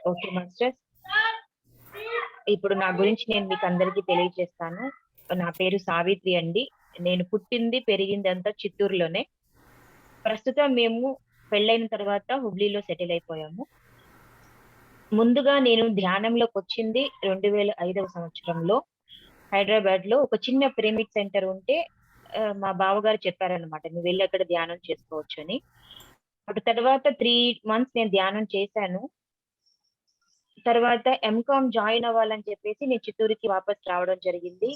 Okay masters. ఇప్పుడు నా గురించి నేను మీకు అందరికీ తెలియజేస్తాను. నా పేరు సావిత్రి అండి. నేను పుట్టింది, పెరిగిందంతా చిత్తూరులోనే. ప్రస్తుతం మేము పెళ్ళైన తర్వాత హుబ్లీలో సెటిల్ అయిపోయాము. ముందుగా నేను ధ్యానంలోకొచ్చింది 2005వ సంవత్సరంలో. హైదరాబాద్‌లో ఒక చిన్న పిరమిడ్ సెంటర్ ఉంటే మా బావగారు చెప్పారన్నమాట. "నువ్వెళ్లి అక్కడ ధ్యానం చేసుకోవచ్చని." అటు తర్వాత 3 మంత్స్ నేను ధ్యానం చేశాను. తర్వాత ఎంకామ్ జాయిన్ అవ్వాలని చెప్పేసి నేను చిత్తూరుకి వాపస్ రావడం జరిగింది.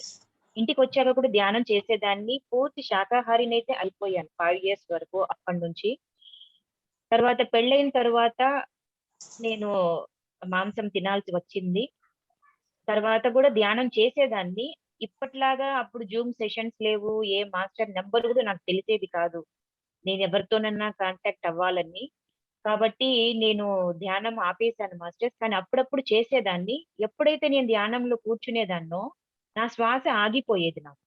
ఇంటికొచ్చాక కూడా ధ్యానం చేసేదాన్ని. పూర్తి శాకాహారినైతే అయిపోయాను 5 ఇయర్స్ వరకు అప్పటినుంచి. తర్వాత పెళ్ళైన తర్వాత నేను మాంసం తినాల్సి వచ్చింది. తర్వాత కూడా ధ్యానం చేసేదాన్ని. ఇప్పటిలాగా అప్పుడు జూమ్ సెషన్స్ లేవు. ఏ మాస్టర్ నంబర్ కూడా నాకు తెలిసేది కాదు. నేనెవరితోనన్నా కాంటాక్ట్ అవ్వాలని. కాబట్టి నేను ధ్యానం ఆపేసాను మాస్టర్స్. కానీ అప్పుడప్పుడు చేసేదాన్ని. ఎప్పుడైతే నేను ధ్యానంలో కూర్చునేదాన్నో, నా శ్వాస ఆగిపోయేది నాకు.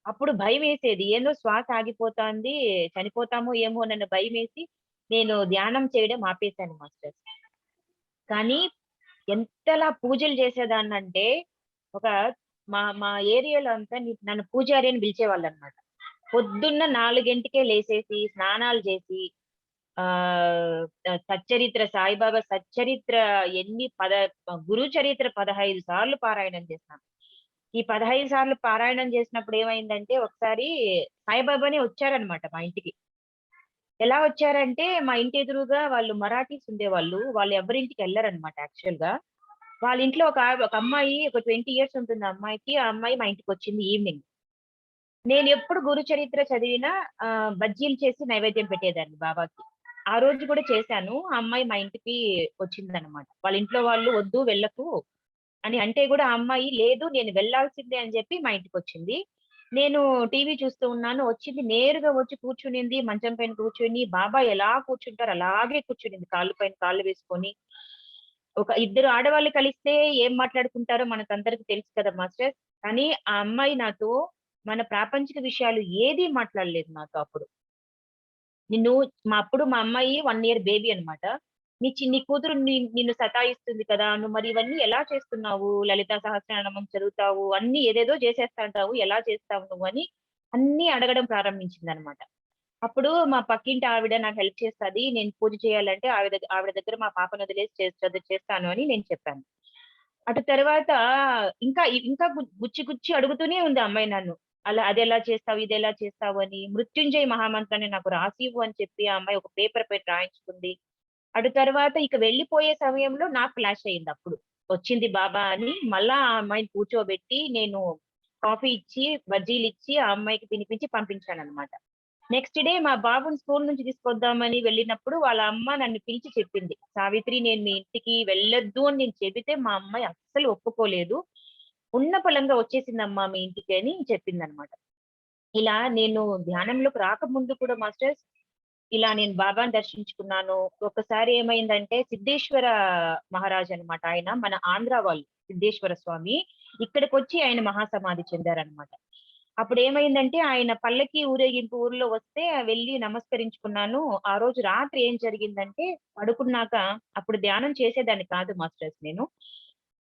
అప్పుడు భయమేసేది. ఏందో శ్వాస ఆగిపోతాంది, చనిపోతామో ఏమోనన్న భయమేసి, నేను ధ్యానం చేయడం ఆపేసాను మాస్టర్స్. కానీ ఎంతలా పూజలు చేసేదాన్నంటే, ఒక మా మా ఏరియాలో అంతా నన్ను పూజారి అని పిలిచేవాళ్ళన్నమాట. పొద్దున్న 4కే లేసేసి, స్నానాలు చేసి, సచ్చరిత్ర సాయిబాబా సచ్చరిత్ర ఎన్ని పద గురు చరిత్ర 15 సార్లు పారాయణం చేశాను. ఈ 15 సార్లు పారాయణం చేసినప్పుడు ఏమైందంటే ఒకసారి సాయిబాబానే వచ్చారన్నమాట మా ఇంటికి. ఎలా వచ్చారంటే మా ఇంటి ఎదురుగా వాళ్ళు మరాఠీస్ ఉండేవాళ్ళు. వాళ్ళు ఎవరింటికి ఎళ్లరన్నమాట యాక్చువల్‌గా. వాళ్ళ ఇంట్లో ఒక అమ్మాయి ఒక 20 ఇయర్స్ ఉంటుంది ఆ అమ్మాయికి. ఆ అమ్మాయి మా ఇంటికొచ్చింది ఈవినింగ్. నేనెప్పుడు గురు చరిత్ర చదివినా బజ్జీలు చేసి నైవేద్యం పెట్టేదాన్ని బాబాకి. ఆ రోజు కూడా చేశాను. ఆ అమ్మాయి మా ఇంటికి వచ్చిందనమాట. వాళ్ళ ఇంట్లో వాళ్ళు "వద్దు వెళ్ళకు" అని అంటే గూడా ఆ అమ్మాయి "లేదు నేను వెళ్ళాల్సిందే" అని జెప్పి మా ఇంటికొచ్చింది. నేను టీవీ చూస్తూ ఉన్నాను. వచ్చింది నేరుగా వచ్చి కూర్చునింది. మంచం పైన కూర్చొని బాబా ఎలా కూర్చుంటారో అలాగే కూర్చునింది. కాళ్ళు పైన కాళ్ళు వేసుకొని. ఒక ఇద్దరు ఆడవాళ్ళు కలిస్తే ఏం మాట్లాడుకుంటారో మనకందరికి తెలుసు కదా మాస్టర్స్. కానీ ఆ అమ్మాయి నాతో మన ప్రాపంచిక విషయాలు ఏది మాట్లాడలేదు నాతో అప్పుడు. నిన్ను మా అమ్మాయి 1 ఇయర్ బేబీ అన్నమాట. నీ కూతురు నిన్ను సతాయిస్తుంది కదా! నువ్వు మరి ఇవన్నీ ఎలా చేస్తున్నావు? లలితా సహస్రనామం చదువుతావు, అన్నీ ఏదేదో చేసేస్తాంటావు. ఎలా చేస్తావు నువ్వని అన్నీ అడగడం ప్రారంభించిందన్నమాట. అప్పుడు మా పక్కింటి ఆవిడ నాకు హెల్ప్ చేస్తది. నేను పూజ చేయాలంటే ఆవిడ దగ్గర మా పాపనొదిలేసి చేస్తాను అని నేను చెప్పాను. అటు తర్వాత ఇంకా గుచ్చి గుచ్చి అడుగుతూనే ఉంది ఆ అమ్మాయి నన్ను. అదెలా చేస్తావు? ఇదెలా చేస్తావు? అని. మృత్యుంజయ మహామంత్రాన్ని నాకు రాసివ్వు అని చెప్పి ఆ అమ్మాయి ఒక పేపర్ పెట్టి రాయించుకుంది. అటు తర్వాత ఇక వెళ్ళిపోయే సమయంలో నాకు ఫ్లాష్ అయిందప్పుడు. వచ్చింది బాబా అని మళ్ళా ఆ అమ్మాయిని కూర్చోబెట్టి నేను కాఫీ ఇచ్చి, బజ్జీలిచ్చి ఆ అమ్మాయికి తినిపించి పంపించాననమాట. నెక్స్ట్ డే మా బాబుని స్కూల్ నుంచి తీసుకొద్దామని వెళ్ళినప్పుడు వాళ్ళ అమ్మ నన్ను పిలిచి చెప్పింది. "సావిత్రి నేను మీ ఇంటికి వెళ్ళొద్దు" అని నేను చెబితే మా అమ్మాయి అస్సలు ఒప్పుకోలేదు. ఉన్న పళంగా వచ్చేసిందమ్మా మీ ఇంటికి అని చెప్పిందనమాట. ఇలా నేను ధ్యానంలోకి రాకముందు కూడా మాస్టర్స్ ఇలా నేను బాబాని దర్శించుకున్నాను. ఒకసారి ఏమైందంటే సిద్ధేశ్వర మహారాజ్ అన్నమాట. ఆయన మన ఆంధ్ర వాళ్ళు సిద్ధేశ్వర స్వామి. ఇక్కడికొచ్చి ఆయన మహాసమాధి చెందారన్నమాట. అప్పుడేమైందంటే ఆయన పల్లకి ఊరేగింపు ఊర్లో వస్తే వెళ్లి నమస్కరించుకున్నాను. ఆ రోజు రాత్రి ఏం జరిగిందంటే పడుకున్నాక అప్పుడు ధ్యానం చేసేదాన్ని కాదు మాస్టర్స్ నేను.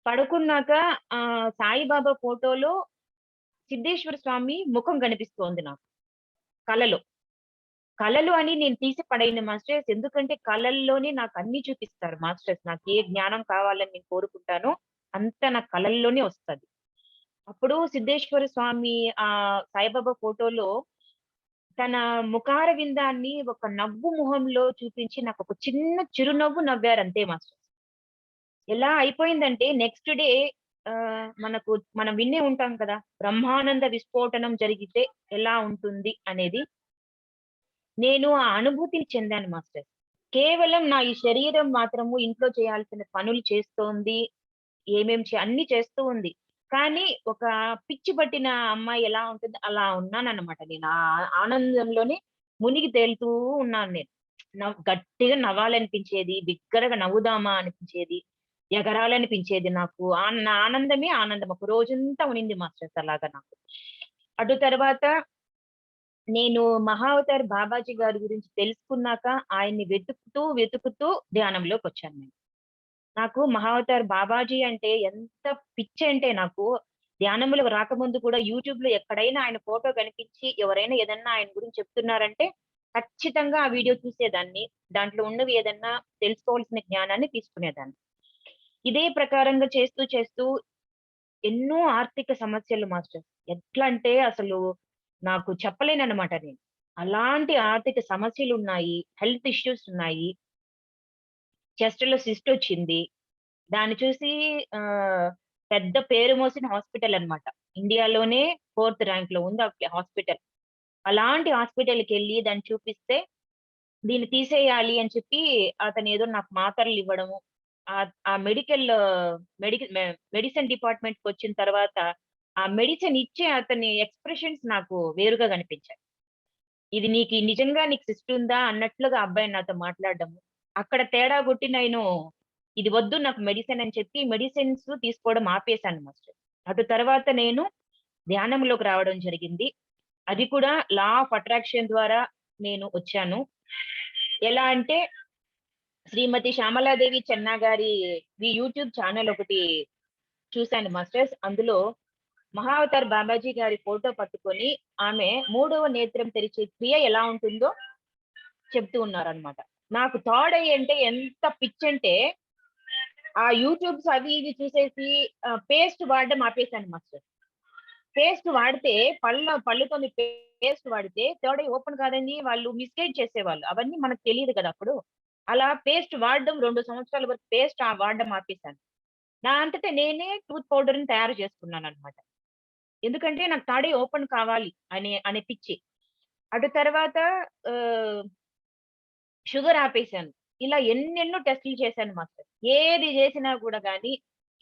పడుకున్నాక సాయిబాబా ఫోటోలో సిద్ధేశ్వర స్వామి ముఖం కనిపిస్తోంది నాకు కలలో. కలలు అని నేను తీసి పడేయను మాస్టర్స్. ఎందుకంటే కలల్లోనే నాకు అన్నీ చూపిస్తారు మాస్టర్స్. నాకు ఏ జ్ఞానం కావాలని నేను కోరుకుంటానో అంతా నా కలల్లోనే వస్తది. అప్పుడు సిద్ధేశ్వర స్వామి సాయిబాబా ఫోటోలో తన ముఖార విందాన్ని ఒక నవ్వు మొహంలో చూపించి నాకొక చిన్న చిరునవ్వు నవ్వారంతే మాస్టర్. ఎలా అయిపోయిందంటే నెక్స్ట్ డే మనం వినే ఉంటాం కదా! బ్రహ్మానంద విస్ఫోటనం జరిగితే ఎలా ఉంటుంది అనేది. నేను ఆ అనుభూతిని చెందాను మాస్టర్. కేవలం నా ఈ శరీరం మాత్రము ఇంట్లో చేయాల్సిన పనులు చేస్తోంది. అన్నీ చేస్తూ ఉంది. కానీ ఒక పిచ్చి పట్టిన అమ్మాయి ఎలా ఉంటుందో అలా ఉన్నానన్నమాట నేను. ఆ ఆనందంలోనే మునిగి తేలుతూ ఉన్నాను నేను. గట్టిగా నవ్వాలనిపించేది. బిగ్గరగా నవ్వుదామా అనిపించేది. ఎగరాలనిపించేది నాకు. నా ఆనందమే ఆనందం. ఒక రోజంతా ఉనింది మాస్టర్స్ అలాగా నాకు. అటు తర్వాత నేను 'మహావతార్ బాబాజీ' గారి గురించి తెలుసుకున్నాక ఆయన్ని వెతుకుతూ ధ్యానంలోకొచ్చాను నేను. నాకు మహావతార్ బాబాజీ అంటే ఎంత పిచ్చంటే నాకు ధ్యానములకు రాకముందు కూడా యూట్యూబ్‌లో ఎక్కడైనా ఆయన ఫోటో కనిపించి ఎవరైనా ఏదన్నా ఆయన గురించి చెప్తున్నారంటే ఖచ్చితంగా ఆ వీడియో చూసేదాన్ని. దాంట్లో ఉన్నవి ఏదన్నా తెలుసుకోవాల్సిన జ్ఞానాన్ని తీసుకునేదాన్ని. ఇదే ప్రకారంగా చేస్తూ చేస్తూ ఎన్నో ఆర్థిక సమస్యలు మాస్టర్. ఎట్లా అంటే అసలు నాకు చెప్పలేనన్నమాట నేను. అలాంటి ఆర్థిక సమస్యలున్నాయి. హెల్త్ ఇష్యూస్ ఉన్నాయి. చెస్ట్‌లో సిస్ట్ వచ్చింది. దాన్ని చూసి ఆహ్, పెద్ద పేరు మోసిన హాస్పిటల్ అన్నమాట. ఇండియాలోనే 4థ్ ర్యాంక్‌లో ఉంది ఆ హాస్పిటల్. అలాంటి హాస్పిటల్‌కెళ్ళి దాన్ని చూపిస్తే, దీన్ని తీసేయాలి అని చెప్పి అతనేదో నాకు మాత్రలివ్వడము. ఆ మెడికల్ మెడికల్ మె మెడిసిన్ డిపార్ట్‌మెంట్‌కొచ్చిన తర్వాత, ఆ మెడిసిన్ ఇచ్చే అతని ఎక్స్‌ప్రెషన్స్ నాకు వేరుగా కనిపించాయి. ఇది నిజంగా నీకు సిస్ట్ ఉందా అన్నట్లుగా ఆ అబ్బాయి నాతో మాట్లాడడము. అక్కడ తేడా కొట్టి నేను ఇది వద్దు నాకు మెడిసిన్ అని చెప్పి మెడిసిన్స్ తీసుకోవడం ఆపేసాను మాస్టర్. అటు తర్వాత నేను ధ్యానంలోకి రావడం జరిగింది. అది కూడా లా ఆఫ్ అట్రాక్షన్ ద్వారా నేను వచ్చాను. ఎలా అంటే శ్రీమతి శ్యామలాదేవి చెన్నా గారి యూట్యూబ్ ఛానెల్ ఒకటి చూసాను మాస్టర్స్. అందులో మహావతార్ బాబాజీ గారి ఫోటో పట్టుకొని ఆమె మూడవ నేత్రం తెరిచే క్రియ ఎలా ఉంటుందో చెప్తూ ఉన్నారనమాట. నాకు థర్డ్ ఐ అంటే ఎంత పిచ్చంటే ఆ యూట్యూబ్స్ అవి ఇవి చూసేసి పేస్ట్ వాడడం ఆపేసాను మాస్టర్. పేస్ట్ వాడితే పళ్ళుతోని పేస్ట్ వాడితే థర్డ్ ఐ ఓపెన్ కాదని వాళ్ళు మిస్‌గైడ్ చేసేవాళ్ళు. అవన్నీ మనకు తెలీదు కదా అప్పుడు. అలా పేస్ట్ వాడడం 2 సంవత్సరాల వరకు పేస్ట్ వాడడం ఆపేసాను. నా అంతట నేనే టూత్ పౌడర్‌ని తయారు చేసుకున్నాననమాట. ఎందుకంటే నాకు థర్డ్ ఐ ఓపెన్ కావాలి అనే పిచ్చి. అటు తర్వాత ఆహ్, షుగర్ ఆపేసాను. ఇలా ఎన్నెన్నో టెస్టులు చేశాను మాస్టర్. ఏది చేసినా కూడా గాని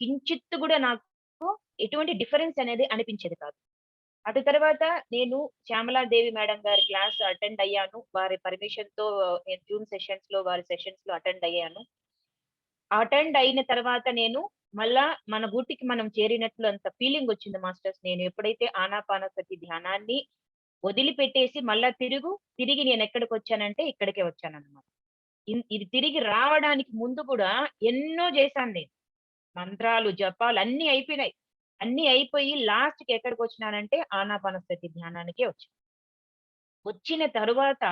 కించిత్తు కూడా నాకు ఎటువంటి డిఫరెన్స్ అనేది అనిపించేది కాదు. అటు తర్వాత నేను శ్యామలాదేవి మేడం గారి క్లాస్ అటెండ్ అయ్యాను. వారి పర్మిషన్‌తో నేను జూమ్ సెషన్స్‌లో వారి సెషన్స్‌లో అటెండ్ అయ్యాను. అటెండ్ అయిన తర్వాత నేను మళ్ళా మన గూటికి మనం చేరినట్లు అంత ఫీలింగ్ వచ్చింది మాస్టర్స్. నేను ఎప్పుడైతే ఆనాపానసతి ధ్యానాన్ని వదిలిపెట్టేసి మళ్ళా తిరిగి నేనెక్కడికొచ్చానంటే ఇక్కడికే వచ్చానన్నమాట. ఇది తిరిగి రావడానికి ముందు కూడా ఎన్నో చేశాను నేను. మంత్రాలు, జపాలు అన్నీ అయిపోయినాయి. అన్నీ అయిపోయి లాస్ట్‌కి ఎక్కడికొచ్చినానంటే ఆనాపానసతి ధ్యానానికే వచ్చాను. వచ్చిన తరువాత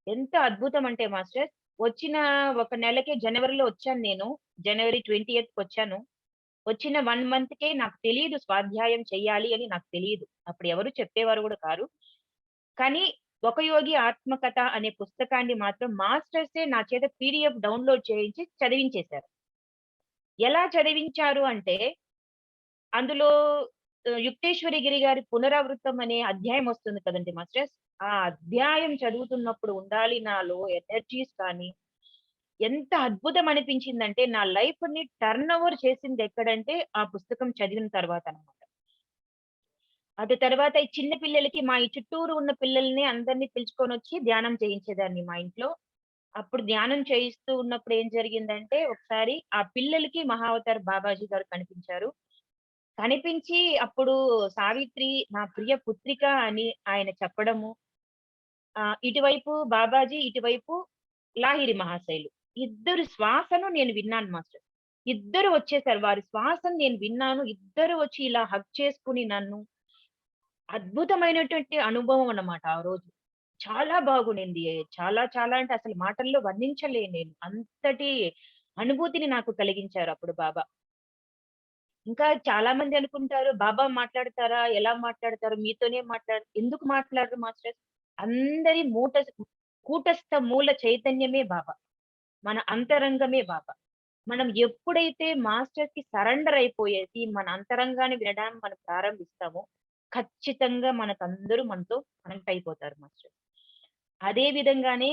ఎంత అద్భుతం అంటే మాస్టర్స్, వచ్చిన ఒక నెలకే జనవరిలో వచ్చాను నేను. జనవరి 20థ్‌కొచ్చాను. వచ్చిన 1 మంత్‌కే నాకు తెలీదు స్వాధ్యాయం చెయ్యాలి అని నాకు తెలీదు. అప్పుడు ఎవరు చెప్పేవారు గూడా కారు. కానీ 'ఒక యోగి ఆత్మకథ' అనే పుస్తకాన్ని మాత్రం మాస్టర్సే నా చేత పీడీఎఫ్ డౌన్‌లోడ్ చేయించి చదివించేశారు. ఎలా చదివించారు అంటే, అందులో 'యుక్తేశ్వరి గిరి' గారి 'పునరావృతం' అనే అధ్యాయం వస్తుంది కదండీ మాస్టర్స్. ఆ అధ్యాయం చదువుతున్నప్పుడు ఉండాలి నాలో ఎనర్జీస్ కానీ, ఎంత అద్భుతం అనిపించిందంటే, నా లైఫ్‌ని టర్న్ ఓవర్ చేసిందెక్కడంటే, ఆ పుస్తకం చదివిన తర్వాతనమాట. అటు తర్వాత ఈ చిన్న పిల్లలకి ఈ చుట్టూరు ఉన్న పిల్లల్ని అందరిని పిలుచుకొనొచ్చి ధ్యానం చేయించేదాన్ని మా ఇంట్లో. అప్పుడు ధ్యానం చేయిస్తూ ఉన్నప్పుడు ఏం జరిగిందంటే, ఒకసారి ఆ పిల్లలకి మహావతార్ బాబాజీ గారు కనిపించారు. కనిపించి అప్పుడు సావిత్రి నా ప్రియ పుత్రిక అని ఆయన చెప్పడము. ఇటువైపు బాబాజీ, ఇటువైపు లాహిరి మహాశయులు. ఇద్దరి శ్వాసను నేను విన్నాను మాస్టర్. ఇద్దరు వచ్చేసారు. వారి శ్వాసను నేను విన్నాను. ఇద్దరు వచ్చి ఇలా హగ్ చేసుకొని నన్ను అద్భుతమైనటువంటి అనుభవం అన్నమాట ఆ రోజు. చాలా బాగుండింది. చాలా చాలా అంటే అసలు మాటల్లో వర్ణించలేను నేను. అంతటి అనుభూతిని నాకు కలిగించారు అప్పుడు బాబా. ఇంకా చాలా మంది అనుకుంటారు, బాబా మాట్లాడతారా? ఎలా మాట్లాడతారు? మీతోనే ఎందుకు మాట్లాడరు మాస్టర్స్? అందరి కూటస్థ మూల చైతన్యమే బాబా. మన అంతరంగమే బాబా. మనం ఎప్పుడైతే మాస్టర్‌కి సరెండర్ అయిపోయేసి, మన అంతరంగాన్ని వినడం మనం ప్రారంభిస్తామో, ఖచ్చితంగా మనకందరూ మనతో కనెక్ట్ అయిపోతారు మాస్టర్. అదే విధంగానే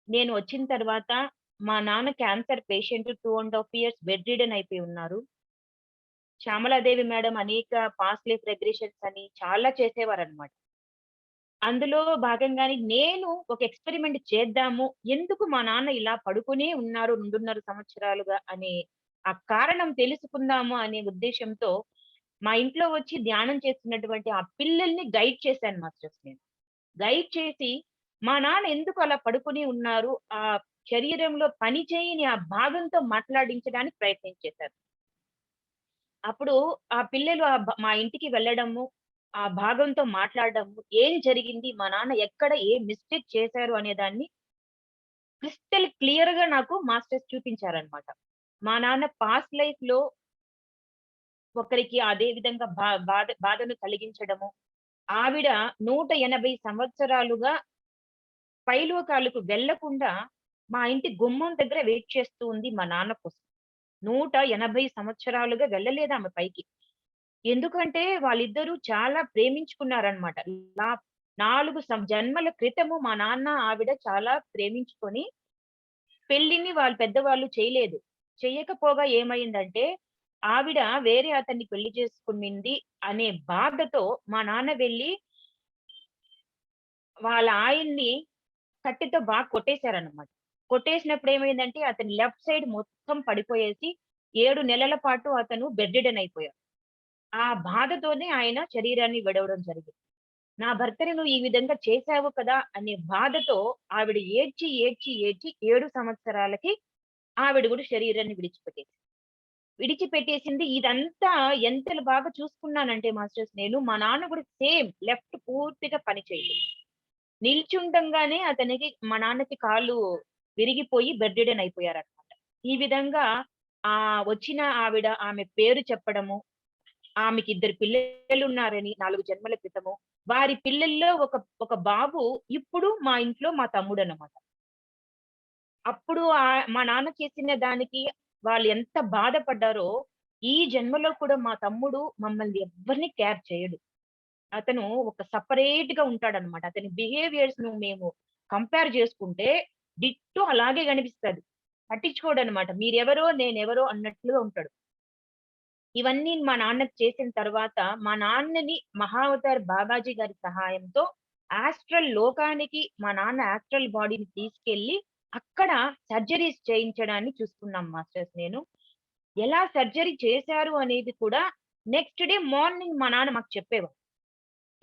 నేను వచ్చిన తర్వాత మా నాన్న cancer patient 2 ½ years bed ridden అయిపోయి ఉన్నారు. శ్యామలాదేవి మేడం అనేక పాస్ట్ లైఫ్ రిగ్రెషన్స్ అని చాలా చేసేవారనమాట. అందులో భాగంగానే నేను ఒక ఎక్స్‌పెరిమెంట్ చేద్దాము. ఎందుకు మా నాన్న ఇలా పడుకునే ఉన్నారు 2.5 సంవత్సరాలుగా అనే ఆ కారణం తెలుసుకుందాము అనే ఉద్దేశ్యంతో మా ఇంట్లో వచ్చి ధ్యానం చేస్తున్నటువంటి ఆ పిల్లల్ని గైడ్ చేశాను మాస్టర్స్ నేను. గైడ్ చేసి మా నాన్న ఎందుకు అలా పడుకొని ఉన్నారు? శరీరంలో పని చేయని ఆ భాగంతో మాట్లాడించడానికి ప్రయత్నం చేశారు. అప్పుడు ఆ పిల్లలు మా ఇంటికి వెళ్ళడము, ఆ భాగంతో మాట్లాడడము, ఏం జరిగింది? మా నాన్న ఎక్కడ ఏ మిస్టేక్ చేశారు అనే దాన్ని క్రిస్టల్ క్లియర్‌గా నాకు మాస్టర్స్ చూపించారనమాట. మా నాన్న పాస్ట్ లైఫ్‌లో ఒకరికి అదే విధంగా బాధను కలిగించడము. ఆవిడ 180 సంవత్సరాలుగా పైలోకాలకు వెళ్ళకుండా మా ఇంటి గుమ్మం దగ్గర వెయిట్ చేస్తూ ఉంది మా నాన్న కోసం. 180 సంవత్సరాలుగా వెళ్ళలేదామె పైకి. ఎందుకంటే వాళ్ళిద్దరూ చాలా ప్రేమించుకున్నారనమాట. లా 4 జన్మల క్రితము మా నాన్న, ఆవిడ చాలా ప్రేమించుకొని పెళ్లిని వాళ్ళు పెద్దవాళ్ళు చేయలేదు. చెయ్యకపోగా ఏమైందంటే, ఆవిడ వేరే అతన్ని పెళ్లి చేసుకునింది అనే బాధతో మా నాన్న వెళ్లి వాళ్ళ ఆయన్ని కట్టెతో కొట్టేశారన్నమాట. కొట్టేసినప్పుడు ఏమైందంటే, అతని లెఫ్ట్ సైడ్ మొత్తం పడిపోయేసి 7 నెలల పాటు అతను బెడ్ రిడెన్ అయిపోయారు. ఆ బాధతోనే ఆయన శరీరాన్ని విడవడం జరిగింది. నా భర్తని నువ్వు ఈ విధంగా చేశావు కదా! అనే బాధతో ఆవిడ ఏడ్చి, ఏడ్చి, ఏడ్చి 7 సంవత్సరాలకి ఆవిడ కూడా శరీరాన్ని విడిచిపెట్టేసింది. ఇదంతా ఎంతలు బాగా చూసుకున్నానంటే మాస్టర్స్ నేను, మా నాన్న కూడా సేమ్ లెఫ్ట్ పూర్తిగా పని చేయలేదు. నిల్చుండంగానే అతనికి మా నాన్నకి కాళ్ళు విరిగిపోయి బెడ్ రిడెన్ అయిపోయారన్నమాట. ఈ విధంగా వచ్చిన ఆవిడ ఆమె పేరు చెప్పడము, ఆమెకి 2 పిల్లలున్నారని 4 జన్మల క్రితము. వారి పిల్లల్లో ఒక బాబు ఇప్పుడు మా ఇంట్లో మా తమ్ముడన్నమాట. అప్పుడు మా నాన్న చేసిన దానికి వాళ్ళు ఎంత బాధపడ్డారో, ఈ జన్మలో కూడా మా తమ్ముడు మమ్మల్ని ఎవ్వరిని కేర్ చేయడు. అతను ఒక సెపరేట్‌గా ఉంటాడన్నమాట. అతని బిహేవియర్స్‌ను మేము కంపేర్ చేసుకుంటే డిట్టో అలాగే కనిపిస్తది. పట్టించుకోడన్నమాట. మీరెవరో నేనెవరో అన్నట్లుగా ఉంటాడు. ఇవన్నీ మా నాన్నకి చేసిన తర్వాత, మా నాన్నని మహావతార్ బాబాజీ గారి సహాయంతో ఆస్ట్రల్ లోకానికి మా నాన్న ఆస్ట్రల్ బాడీని తీసుకెళ్ళి, అక్కడ సర్జరీస్ చేయించడాన్ని చూసుకున్నాం మాస్టర్స్ నేను. ఎలా సర్జరీ చేశారు అనేది కూడా నెక్స్ట్ డే మార్నింగ్ మా నాన్న మాకు చెప్పేవారు.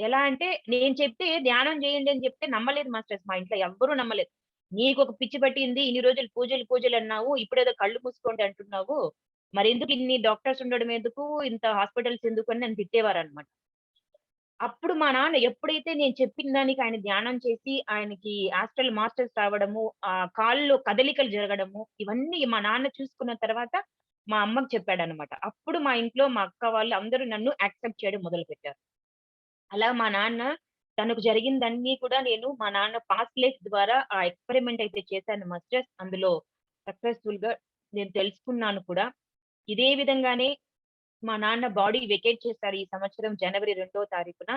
ఎలా అంటే నేను చెప్తే ధ్యానం చేయండి అని చెప్తే నమ్మలేదు మాస్టర్స్ మా ఇంట్లో ఎవ్వరూ నమ్మలేదు. "నీకొక పిచ్చి పట్టింది. ఇన్ని రోజులు పూజలు పూజలు అన్నావు. ఇప్పుడేదో కళ్ళు మూసుకోండి అంటున్నావు. మరెందుకు ఇన్ని డాక్టర్స్ ఉండడం ఎందుకు? ఇంత హాస్పిటల్స్ ఎందుకు?" అని నన్ను తిట్టేవారన్నమాట. అప్పుడు మా నాన్న ఎప్పుడైతే నేను చెప్పిన దానికి ఆయన ధ్యానం చేసి ఆయనకి ఆస్ట్రల్ మాస్టర్స్ రావడము, కాళ్ళలో కదలికలు జరగడము, ఇవన్నీ మా నాన్న చూసుకున్న తర్వాత మా అమ్మకి చెప్పాడన్నమాట. అప్పుడు మా ఇంట్లో మా అక్క వాళ్ళు అందరూ నన్ను యాక్సెప్ట్ చేయడం మొదలుపెట్టారు. అలా మా నాన్న తనకు జరిగిందన్నీ కూడా నేను మా నాన్న పాస్ట్ లైఫ్ ద్వారా ఆ ఎక్స్‌పెరిమెంట్ అయితే చేశాను మాస్టర్స్. అందులో సక్సెస్‌ఫుల్‌గా నేను తెలుసుకున్నాను కూడా. ఇదే విధంగానే మా నాన్న బాడీ వెకేట్ చేశారు ఈ సంవత్సరం జనవరి 2వ తారీఖున.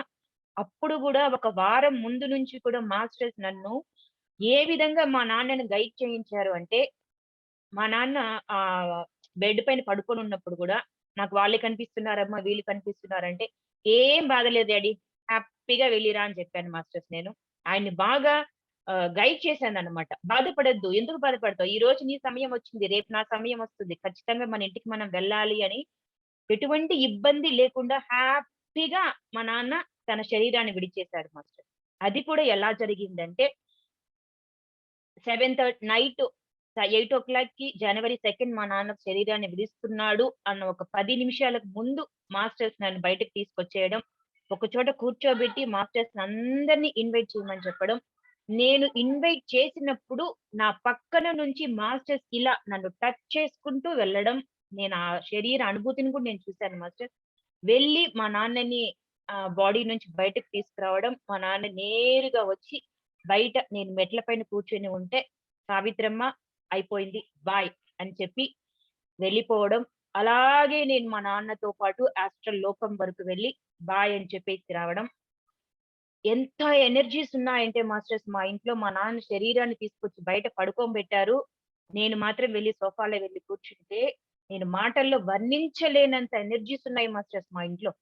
అప్పుడు గూడా ఒక వారం ముందు నుంచి కూడా మాస్టర్స్ నన్ను ఏ విధంగా మా నాన్నని గైడ్ చేయించారు అంటే, మా నాన్న ఆహ్, బెడ్ పైన పడుకొనున్నప్పుడు గూడా నాకు వాళ్ళే కనిపిస్తున్నారమ్మా, వీళ్ళు కనిపిస్తున్నారంటే, "ఏం బాధ లేదు డాడీ. హ్యాపీగా వెళ్ళిరా" అని చెప్పాను మాస్టర్స్ నేను. ఆయన్ని బాగా గైడ్ చేశానన్నమాట. "బాధపడొద్దు. ఎందుకు బాధపడతావు? ఈరోజు నీ సమయం వచ్చింది. రేపు నా సమయం వస్తుంది. ఖచ్చితంగా మన ఇంటికి మనం వెళ్ళాలి" అని ఎటువంటి ఇబ్బంది లేకుండా హ్యాపీగా మా నాన్న తన శరీరాన్ని విడిచేశారు మాస్టర్. అది కూడా ఎలా జరిగిందంటే 7:30 8:00కి జనవరి 2 మా నాన్న శరీరాన్ని విడిస్తున్నాడు అన్న ఒక 10 నిమిషాలకు ముందు మాస్టర్స్ నన్ను బయటకి తీసుకొచ్చేయడం. ఒక చోట కూర్చోబెట్టి మాస్టర్స్‌ని అందరిని ఇన్వైట్ చేయమని చెప్పడం. నేను ఇన్వైట్ చేసినప్పుడు నా పక్కన నుంచి మాస్టర్స్ ఇలా నన్ను టచ్ చేసుకుంటూ వెళ్ళడం. నేను ఆ శరీర అనుభూతిని కూడా నేను చూసాను మాస్టర్. వెళ్ళి మా నాన్నని బాడీ నుంచి బయటకి తీసుకురావడం. మా నాన్న నేరుగా వచ్చి బయట నేను మెట్ల పైన కూర్చొని ఉంటే, "సావిత్రమ్మ అయిపోయింది. బాయ్" అని చెప్పి వెళ్ళిపోవడం. అలాగే నేను మా నాన్నతో పాటు ఆస్ట్రల్ లోకం వరకు వెళ్లి బాయ్ అని చెప్పేసి రావడం. ఎంత ఎనర్జీస్ ఉన్నాయంటే మాస్టర్స్ మా ఇంట్లో మా నాన్న శరీరాన్ని తీసుకొచ్చి బయట పడుకోబెట్టారు. నేను మాత్రం వెళ్లి సోఫాలో వెళ్లి కూర్చుంటే, నేను మాటల్లో వర్ణించలేనంత ఎనర్జీస్ ఉన్నాయి మాస్టర్స్ మా ఇంట్లో.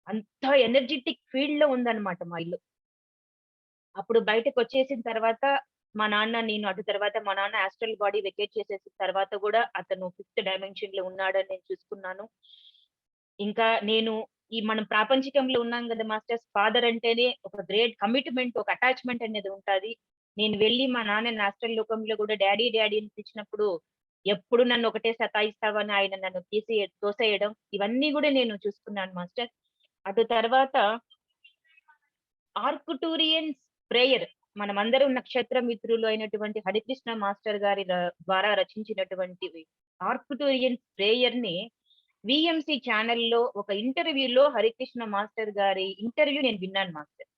అంత ఎనర్జిటిక్ ఫీల్డ్‌లో ఉందన్నమాట మా ఇల్లు. అప్పుడు బయటకొచ్చేసిన తర్వాత మా నాన్న, నేను అటు తర్వాత మా నాన్న ఆస్ట్రల్ బాడీ వెకేట్ చేసేసిన తర్వాత గూడా అతను ఫిఫ్త్ డైమెన్షన్‌లో ఉన్నాడని నేను చూసుకున్నాను. ఇంకా నేను మనం ప్రాపంచికంలో ఉన్నాం గదా మాస్టర్స్. ఫాదర్ అంటేనే ఒక గ్రేట్ కమిట్మెంట్, ఒక అటాచ్‌మెంట్ అనేది ఉంటాది. నేను వెళ్లి మా నాన్నని హాస్టల్ లోకంలో కూడా డ్యాడీ డ్యాడీ అని పిలిచినప్పుడు ఎప్పుడు నన్ను ఒకటే సతాయిస్తావని ఆయన నన్ను తోసేయడం ఇవన్నీ కూడా నేను చూసుకున్నాను మాస్టర్. అటు తర్వాత ఆర్కుటూరియన్స్ ప్రేయర్ మనమందరం నక్షత్ర మిత్రులు అయినటువంటి హరికృష్ణ మాస్టర్ గారి ద్వారా రచించినటువంటివి ఆర్కుటూరియన్స్ ప్రేయర్ ని విఎంసి ఛానల్లో ఒక ఇంటర్వ్యూలో హరికృష్ణ మాస్టర్ గారి ఇంటర్వ్యూ నేను విన్నాను మాస్టర్.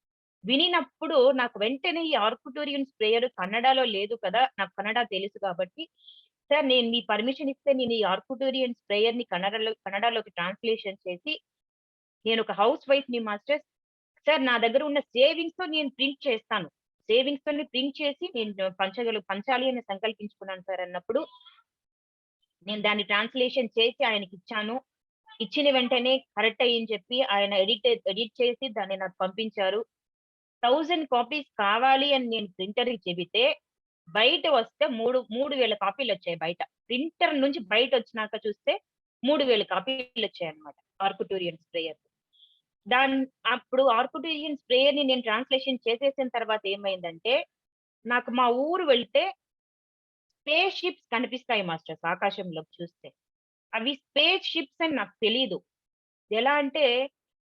వినినప్పుడు నాకు వెంటనే ఈ ఆర్కుటూరియన్స్ ప్రేయర్ కన్నడలో లేదు కదా! నాకు కన్నడ తెలుసు కాబట్టి, సార్ నేను మీ పర్మిషన్ ఇస్తే నేను ఈ ఆర్కుటూరియన్స్ ప్రేయర్ ని కన్నడలోకి ట్రాన్స్‌లేషన్ చేసి నేను ఒక హౌస్ వైఫ్‌ని మాస్టర్స్. సార్ నా దగ్గర ఉన్న సేవింగ్స్‌తో నేను ప్రింట్ చేస్తాను. సేవింగ్స్‌తోని ప్రింట్ చేసి నేను పంచాలి అని సంకల్పించుకున్నాను సార్ అన్నప్పుడు, నేను దాన్ని ట్రాన్స్‌లేషన్ చేసి ఆయనకిచ్చాను. ఇచ్చిన వెంటనే కరెక్ట్ అయ్యిందని చెప్పి ఆయన ఎడిట్ చేసి దాన్ని నాకు పంపించారు. 1000 కాపీస్ కావాలి అని నేను ప్రింటర్‌కి చెబితే, బయట వస్తే 3000 కాపీలొచ్చాయి బయట. ప్రింటర్ నుంచి బయటొచ్చినాక చూస్తే 3000 కాపీలొచ్చాయన్నమాట. ఆర్కుటూరియన్స్ ప్రేయర్. దాన్ అప్పుడు ఆర్కుటూరియన్స్ ప్రేయర్‌ని నేను ట్రాన్స్‌లేషన్ చేసేసిన తర్వాత ఏమైందంటే, నాకు మా ఊరు వెళ్తే స్పేస్ షిప్స్ కనిపిస్తాయి మాస్టర్స్ ఆకాశంలోకి చూస్తే. అవి స్పేస్ షిప్స్ అని నాకు తెలీదు. ఎలా అంటే,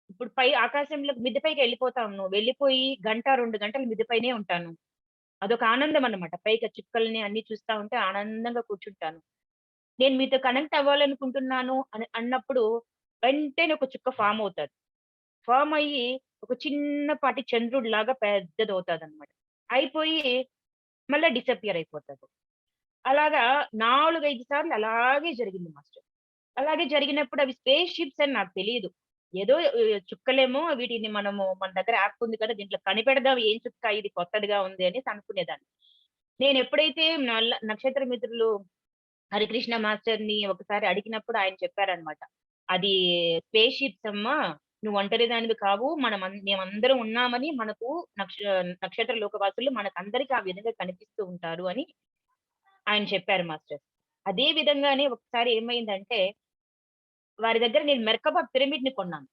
ఇప్పుడు ఆకాశంలోకి మిద్దె పైకెళ్ళిపోతాను. వెళ్ళిపోయి గంట, 2 గంటలు మిద్దె పైనే ఉంటాను. అదొక ఆనందం అన్నమాట. పైకి చుక్కల్ని అన్నీ చూస్తా ఉంటే ఆనందంగా కూర్చుంటాను. నేను మీతో కనెక్ట్ అవ్వాలనుకుంటున్నాను అన్నప్పుడు వెంటనే ఒక చుక్క ఫార్మ్ అవుతది. ఫార్మ్ అయ్యి ఒక చిన్నపాటి చంద్రుడిలాగా పెద్దదవుతదన్నమాట. అయిపోయి మళ్ళా డిసపియర్ అయిపోతది. అలాగా 4, 5 సార్లు అలాగే జరిగింది మాస్టర్. అలాగే జరిగినప్పుడు అవి స్పేస్ షిప్స్ అని నాకు తెలీదు. ఏదో చుక్కలేమో వీటిని మనము మన దగ్గర యాప్ ఉంది కదా! దీంట్లో కనిపెడదాం ఏం చుక్క ఇది కొత్తదిగా ఉంది అనేసి అనుకునేదాన్ని. నేనెప్పుడైతే నక్షత్ర మిత్రులు హరికృష్ణ మాస్టర్‌ని ఒకసారి అడిగినప్పుడు ఆయన చెప్పారనమాట. "అది స్పేస్ షిప్స్ అమ్మా! నువ్వు ఒంటరి దానివి కావు. మేమందరం ఉన్నామని మనకు నక్ష నక్షత్ర లోకవాసులు మనకందరికి ఆ విధంగా కనిపిస్తూ ఉంటారు" అని ఆయన చెప్పారు మాస్టర్. అదే విధంగానే ఒకసారి ఏమైందంటే వారి దగ్గర నేను మెర్కబా పిరమిడ్‌ని కొన్నాను.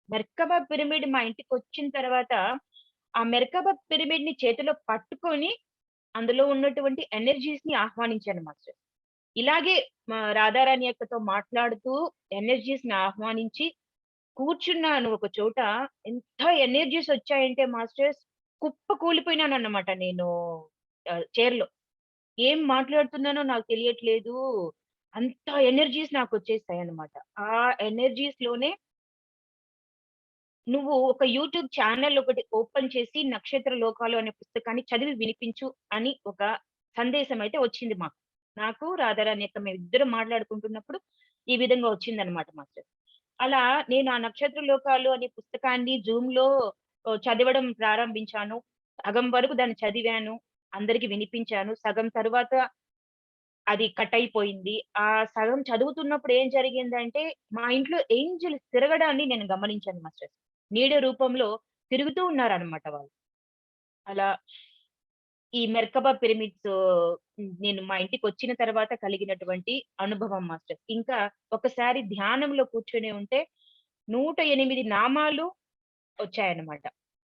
మెర్కబా పిరమిడ్ మా ఇంటికొచ్చిన తర్వాత, ఆ మెర్కబా పిరమిడ్‌ని చేతిలో పట్టుకొని, అందులో ఉన్నటువంటి ఎనర్జీస్‌ని ఆహ్వానించాను మాస్టర్. ఇలాగే మా రాధారాణి అక్కతో మాట్లాడుతూ ఎనర్జీస్‌ని ఆహ్వానించి కూర్చున్నాను ఒక చోట. ఎంత ఎనర్జీస్ వచ్చాయంటే మాస్టర్స్ కుప్ప కూలిపోయినానన్నమాట నేను చైర్‌లో. ఏం మాట్లాడుతున్నానో నాకు తెలియట్లేదు. అంత ఎనర్జీస్ నాకొచ్చేసాయన్నమాట. ఆ ఎనర్జీస్‌లోనే నువ్వు ఒక యూట్యూబ్ ఛానెల్ ఒకటి ఓపెన్ చేసి 'నక్షత్ర లోకాలు' అనే పుస్తకాన్ని చదివి వినిపించు అని ఒక సందేశం అయితే వచ్చింది మాకు. నాకు రాధారాణి అక్క మేమిద్దరం మాట్లాడుకుంటున్నప్పుడు ఈ విధంగా వచ్చిందనమాట మాస్టర్. అలా నేను ఆ 'నక్షత్ర లోకాలు' అనే పుస్తకాన్ని జూమ్‌లో చదవడం ప్రారంభించాను. సగం వరకు దాన్ని చదివాను. అందరికి వినిపించాను. సగం తరువాత అది కట్ అయిపోయింది. ఆ సగం చదువుతున్నప్పుడు ఏం జరిగిందంటే, మా ఇంట్లో ఏంజెల్స్ తిరగడాన్ని నేను గమనించాను మాస్టర్. నీడ రూపంలో తిరుగుతూ ఉన్నారనమాట వాళ్ళు. అలా ఈ మెర్కబా పిరమిడ్స్ నేను మా ఇంటికొచ్చిన తర్వాత కలిగినటువంటి అనుభవం మాస్టర్. ఇంకా ఒకసారి ధ్యానంలో కూర్చొని ఉంటే 108 నామాలు వచ్చాయన్నమాట.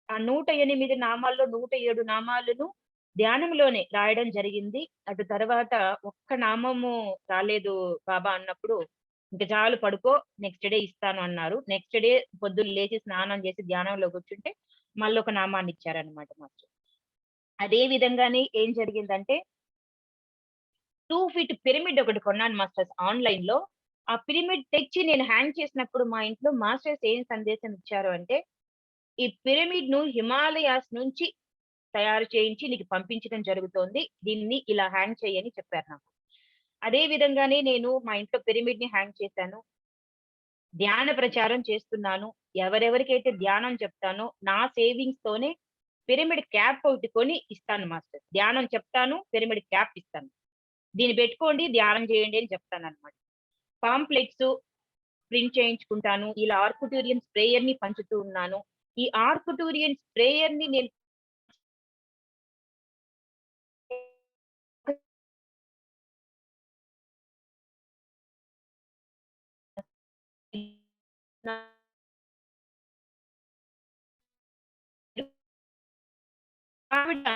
ఆ 108 నామాల్లో 107 నామాలను ధ్యానంలోనే రాయడం జరిగింది. అటు తర్వాత ఒక్క నామము రాలేదు బాబా అన్నప్పుడు, "ఇంక చాలు పడుకో నెక్స్ట్ డే ఇస్తాను" అన్నారు. నెక్స్ట్ డే పొద్దున్న లేచి స్నానం చేసి ధ్యానంలో కూర్చుంటే మళ్ళొక నామాన్ని ఇచ్చారన్నమాట మాస్టర్. అదే విధంగానే ఏం జరిగిందంటే 2 ఫీట్ పిరమిడ్ ఒకటి కొన్నాను మాస్టర్స్ ఆన్‌లైన్‌లో. ఆ పిరమిడ్ తెచ్చి నేను హ్యాంగ్ చేసినప్పుడు మా ఇంట్లో మాస్టర్స్ ఏం సందేశం ఇచ్చారు అంటే, "ఈ పిరమిడ్‌ను హిమాలయాస్ నుంచి తయారు చేయించి నీకు పంపించడం జరుగుతోంది. దీన్ని ఇలా హ్యాంగ్ చెయ్యి" అని చెప్పారు నాకు. అదే విధంగానే నేను మా ఇంట్లో పిరమిడ్‌ని హ్యాంగ్ చేశాను. ధ్యాన ప్రచారం చేస్తున్నాను. ఎవరెవరికైతే ధ్యానం చెప్తానో నా సేవింగ్స్‌తోనే పిరమిడ్ క్యాప్ ఒకటి కొని ఇస్తాను మాస్టర్. ధ్యానం చెప్తాను, పిరమిడ్ క్యాప్ ఇస్తాను. దీన్ని పెట్టుకోండి, ధ్యానం చేయండి అని చెప్తానన్నమాట. Pamphlets print చేయించుకుంటాను. ఇలా ఆర్కుటూరియన్స్ ప్రేయర్‌ని పంచుతూ ఉన్నాను. ఈ ఆర్కుటూరియన్స్ ప్రేయర్‌ని నేను ఆవిడ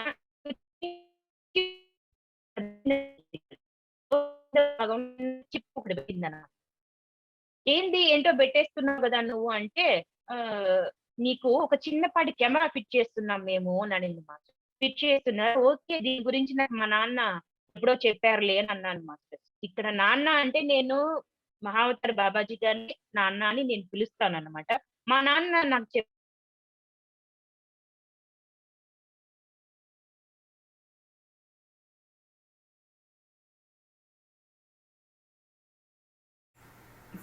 చిప్ ఒకటి పెట్టిందన్నమాట. ఏంటో పెట్టేస్తున్నావు గదా నువ్వు అంటే, ఆహ్, "నీకు ఒక చిన్నపాటి కెమెరా ఫిట్ చేస్తున్నాం మేము" అని అనింది మాస్టర్. ఫిట్ చేస్తున్నారు. ఓకే. దీని గురించి నాకు మా నాన్న ఎప్పుడో చెప్పారులే అని అన్నాను మాస్టర్. ఇక్కడ నాన్న అంటే నేను మహావతార్ బాబాజీ గారిని నాన్న అని నేను పిలుస్తానన్నమాట. మా నాన్న నాకు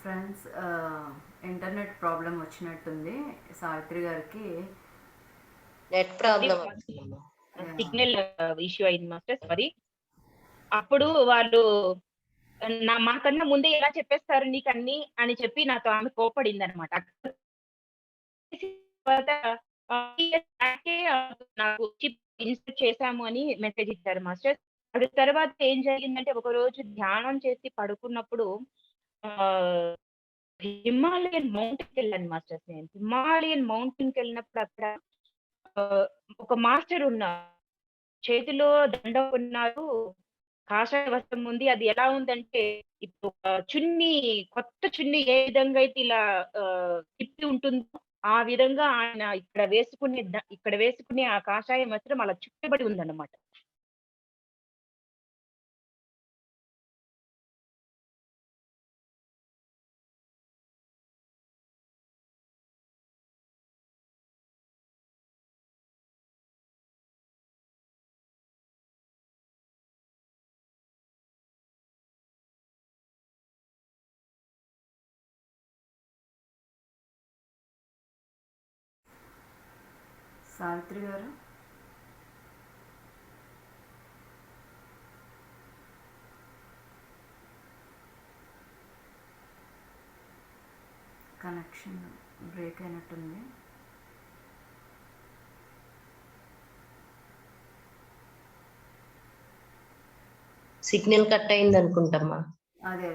ఫ్రెండ్స్, ఇంటర్నెట్ ప్రాబ్లం వచ్చినట్టుంది సావిత్రి గారికి. నెట్ ప్రాబ్లం సిగ్నల్ ఇష్యూ అయింది మాస్టర్. సారీ. అప్పుడు వాళ్ళు మాకన్నా ముందే ఎలా చెప్పేస్తారు నీకన్నీ అని చెప్పి నాతో ఆమె కోప్పడిందనమాట. తర్వాత నాకు చిప్ ఇన్‌స్టాల్ చేశాము అని మెసేజ్ ఇచ్చారు మాస్టర్. అది తర్వాత ఏం జరిగిందంటే ఒకరోజు ధ్యానం చేసి పడుకున్నప్పుడు ఆహ్, హిమాలయన్ మౌంటైన్‌కెళ్ళాను మాస్టర్స్ నేను. హిమాలయన్ మౌంటైన్‌కెళ్ళినప్పుడు అక్కడ ఆహ్, ఒక మాస్టర్ ఉన్నారు. చేతిలో దండం ఉన్నారు. కాషాయ వస్త్రం ఉంది. అది ఎలా ఉందంటే ఇప్పుడు చున్నీ కొత్త చున్నీ ఏ విధంగా అయితే ఇలా తిప్పి ఉంటుందో, ఆ విధంగా ఆయన ఇక్కడ వేసుకునే ఆ కాషాయ వస్త్రం అలా చుట్టబడి ఉందన్నమాట. సావిత్రి గారు, కనెక్షన్ బ్రేక్ అయినట్టుంది. సిగ్నల్ కట్ అయింది అనుకుంటమ్మా. అదే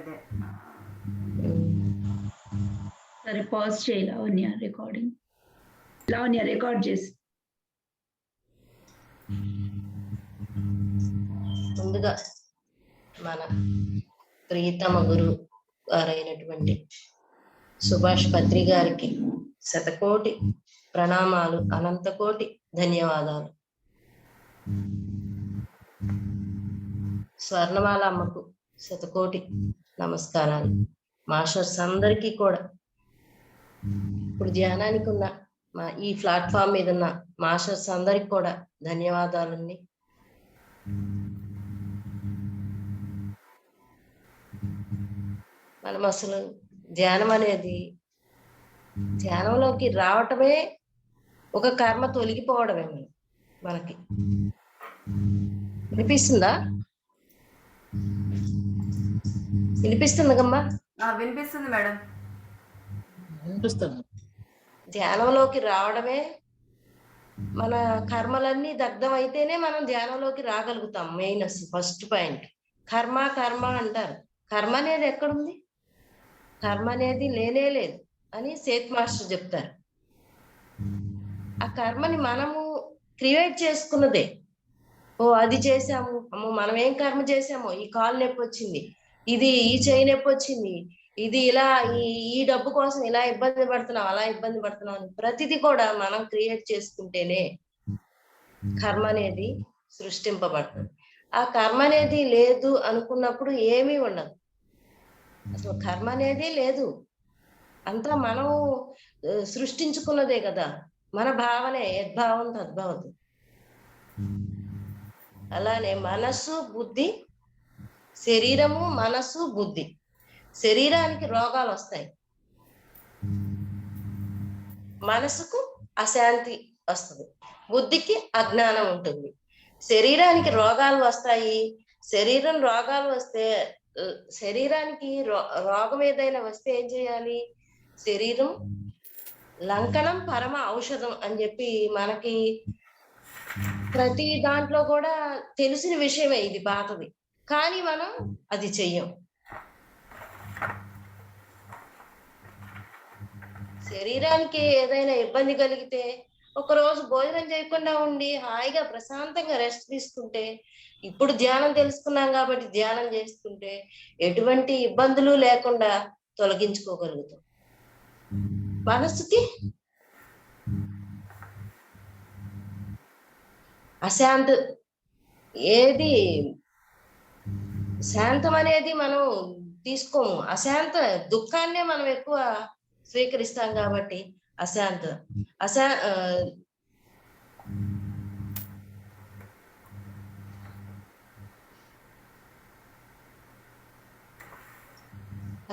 సరే, పాజ్ చేయి లావణ్య. రికార్డింగ్ లావణ్య రికార్డ్ చేసి. ముందుగా మన ప్రియతమ గురు గారైనటువంటి సుభాష్ పత్రి గారికి శతకోటి ప్రణామాలు, అనంతకోటి ధన్యవాదాలు. స్వర్ణమాల అమ్మకు శతకోటి నమస్కారాలు. మాస్టర్స్ అందరికీ కూడా, ఇప్పుడు ధ్యానానికి ఉన్న మా ఈ ప్లాట్ఫామ్ మీద ఉన్న మాస్టర్స్ అందరికి కూడా ధన్యవాదాలండి. మనం అసలు ధ్యానం అనేది, ధ్యానంలోకి రావటమే ఒక కర్మ తొలగిపోవడమే మనకి. వినిపిస్తుందా? వినిపిస్తుందమ్మా? వినిపిస్తుంది మేడం. ధ్యానంలోకి రావడమే, మన కర్మలన్నీ దగ్ధం అయితేనే మనం ధ్యానంలోకి రాగలుగుతాం. మెయిన్ ఫస్ట్ పాయింట్ కర్మ అంటారు. కర్మ అనేది ఎక్కడుంది? కర్మ అనేది లేనే లేదు అని సేత్ మాస్టర్ చెప్తారు. ఆ కర్మని మనము క్రియేట్ చేసుకున్నదే. ఓ అది చేసాము, అమ్మో మనం ఏం కర్మ చేసామో, ఈ కాలు నొప్పి వచ్చింది, ఇది ఈ చేయి నొప్పి వచ్చింది, ఇది ఇలా ఈ డబ్బు కోసం ఇలా ఇబ్బంది పడుతున్నాం, అలా ఇబ్బంది పడుతున్నాం అని ప్రతిదీ కూడా మనం క్రియేట్ చేసుకుంటేనే కర్మ అనేది సృష్టింపబడుతుంది. ఆ కర్మ అనేది లేదు అనుకున్నప్పుడు ఏమీ ఉండదు. అసలు కర్మ అనేది లేదు, అంతా మనం సృష్టించుకున్నదే కదా. మన భావనే యద్భావం తద్భవతి. అలానే మనస్సు, బుద్ధి, శరీరము, మనస్సు, బుద్ధి. శరీరానికి రోగాలు వస్తాయి, మనసుకు అశాంతి వస్తుంది, బుద్ధికి అజ్ఞానం ఉంటుంది. శరీరానికి రోగాలు వస్తాయి. శరీరం రోగాలు వస్తే, శరీరానికి రోగం ఏదైనా వస్తే ఏం చేయాలి? శరీరం లంకనం పరమ ఔషధం అని చెప్పి మనకి ప్రతి దాంట్లో కూడా తెలిసిన విషయమే ఇది, పాతది. కానీ మనం అది చెయ్యం. శరీరానికి ఏదైనా ఇబ్బంది కలిగితే ఒక రోజు భోజనం చేయకుండా ఉండి హాయిగా ప్రశాంతంగా రెస్ట్ తీసుకుంటే, ఇప్పుడు ధ్యానం తెలుసుకున్నాం కాబట్టి ధ్యానం చేసుకుంటే ఎటువంటి ఇబ్బందులు లేకుండా తొలగించుకోగలుగుతాం. మనసుకి అశాంత ఏది శాంతం అనేది మనం తీసుకోము. దుఃఖాన్నే మనం ఎక్కువ స్వీకరిస్తాం కాబట్టి అశాంత అశా ఆ,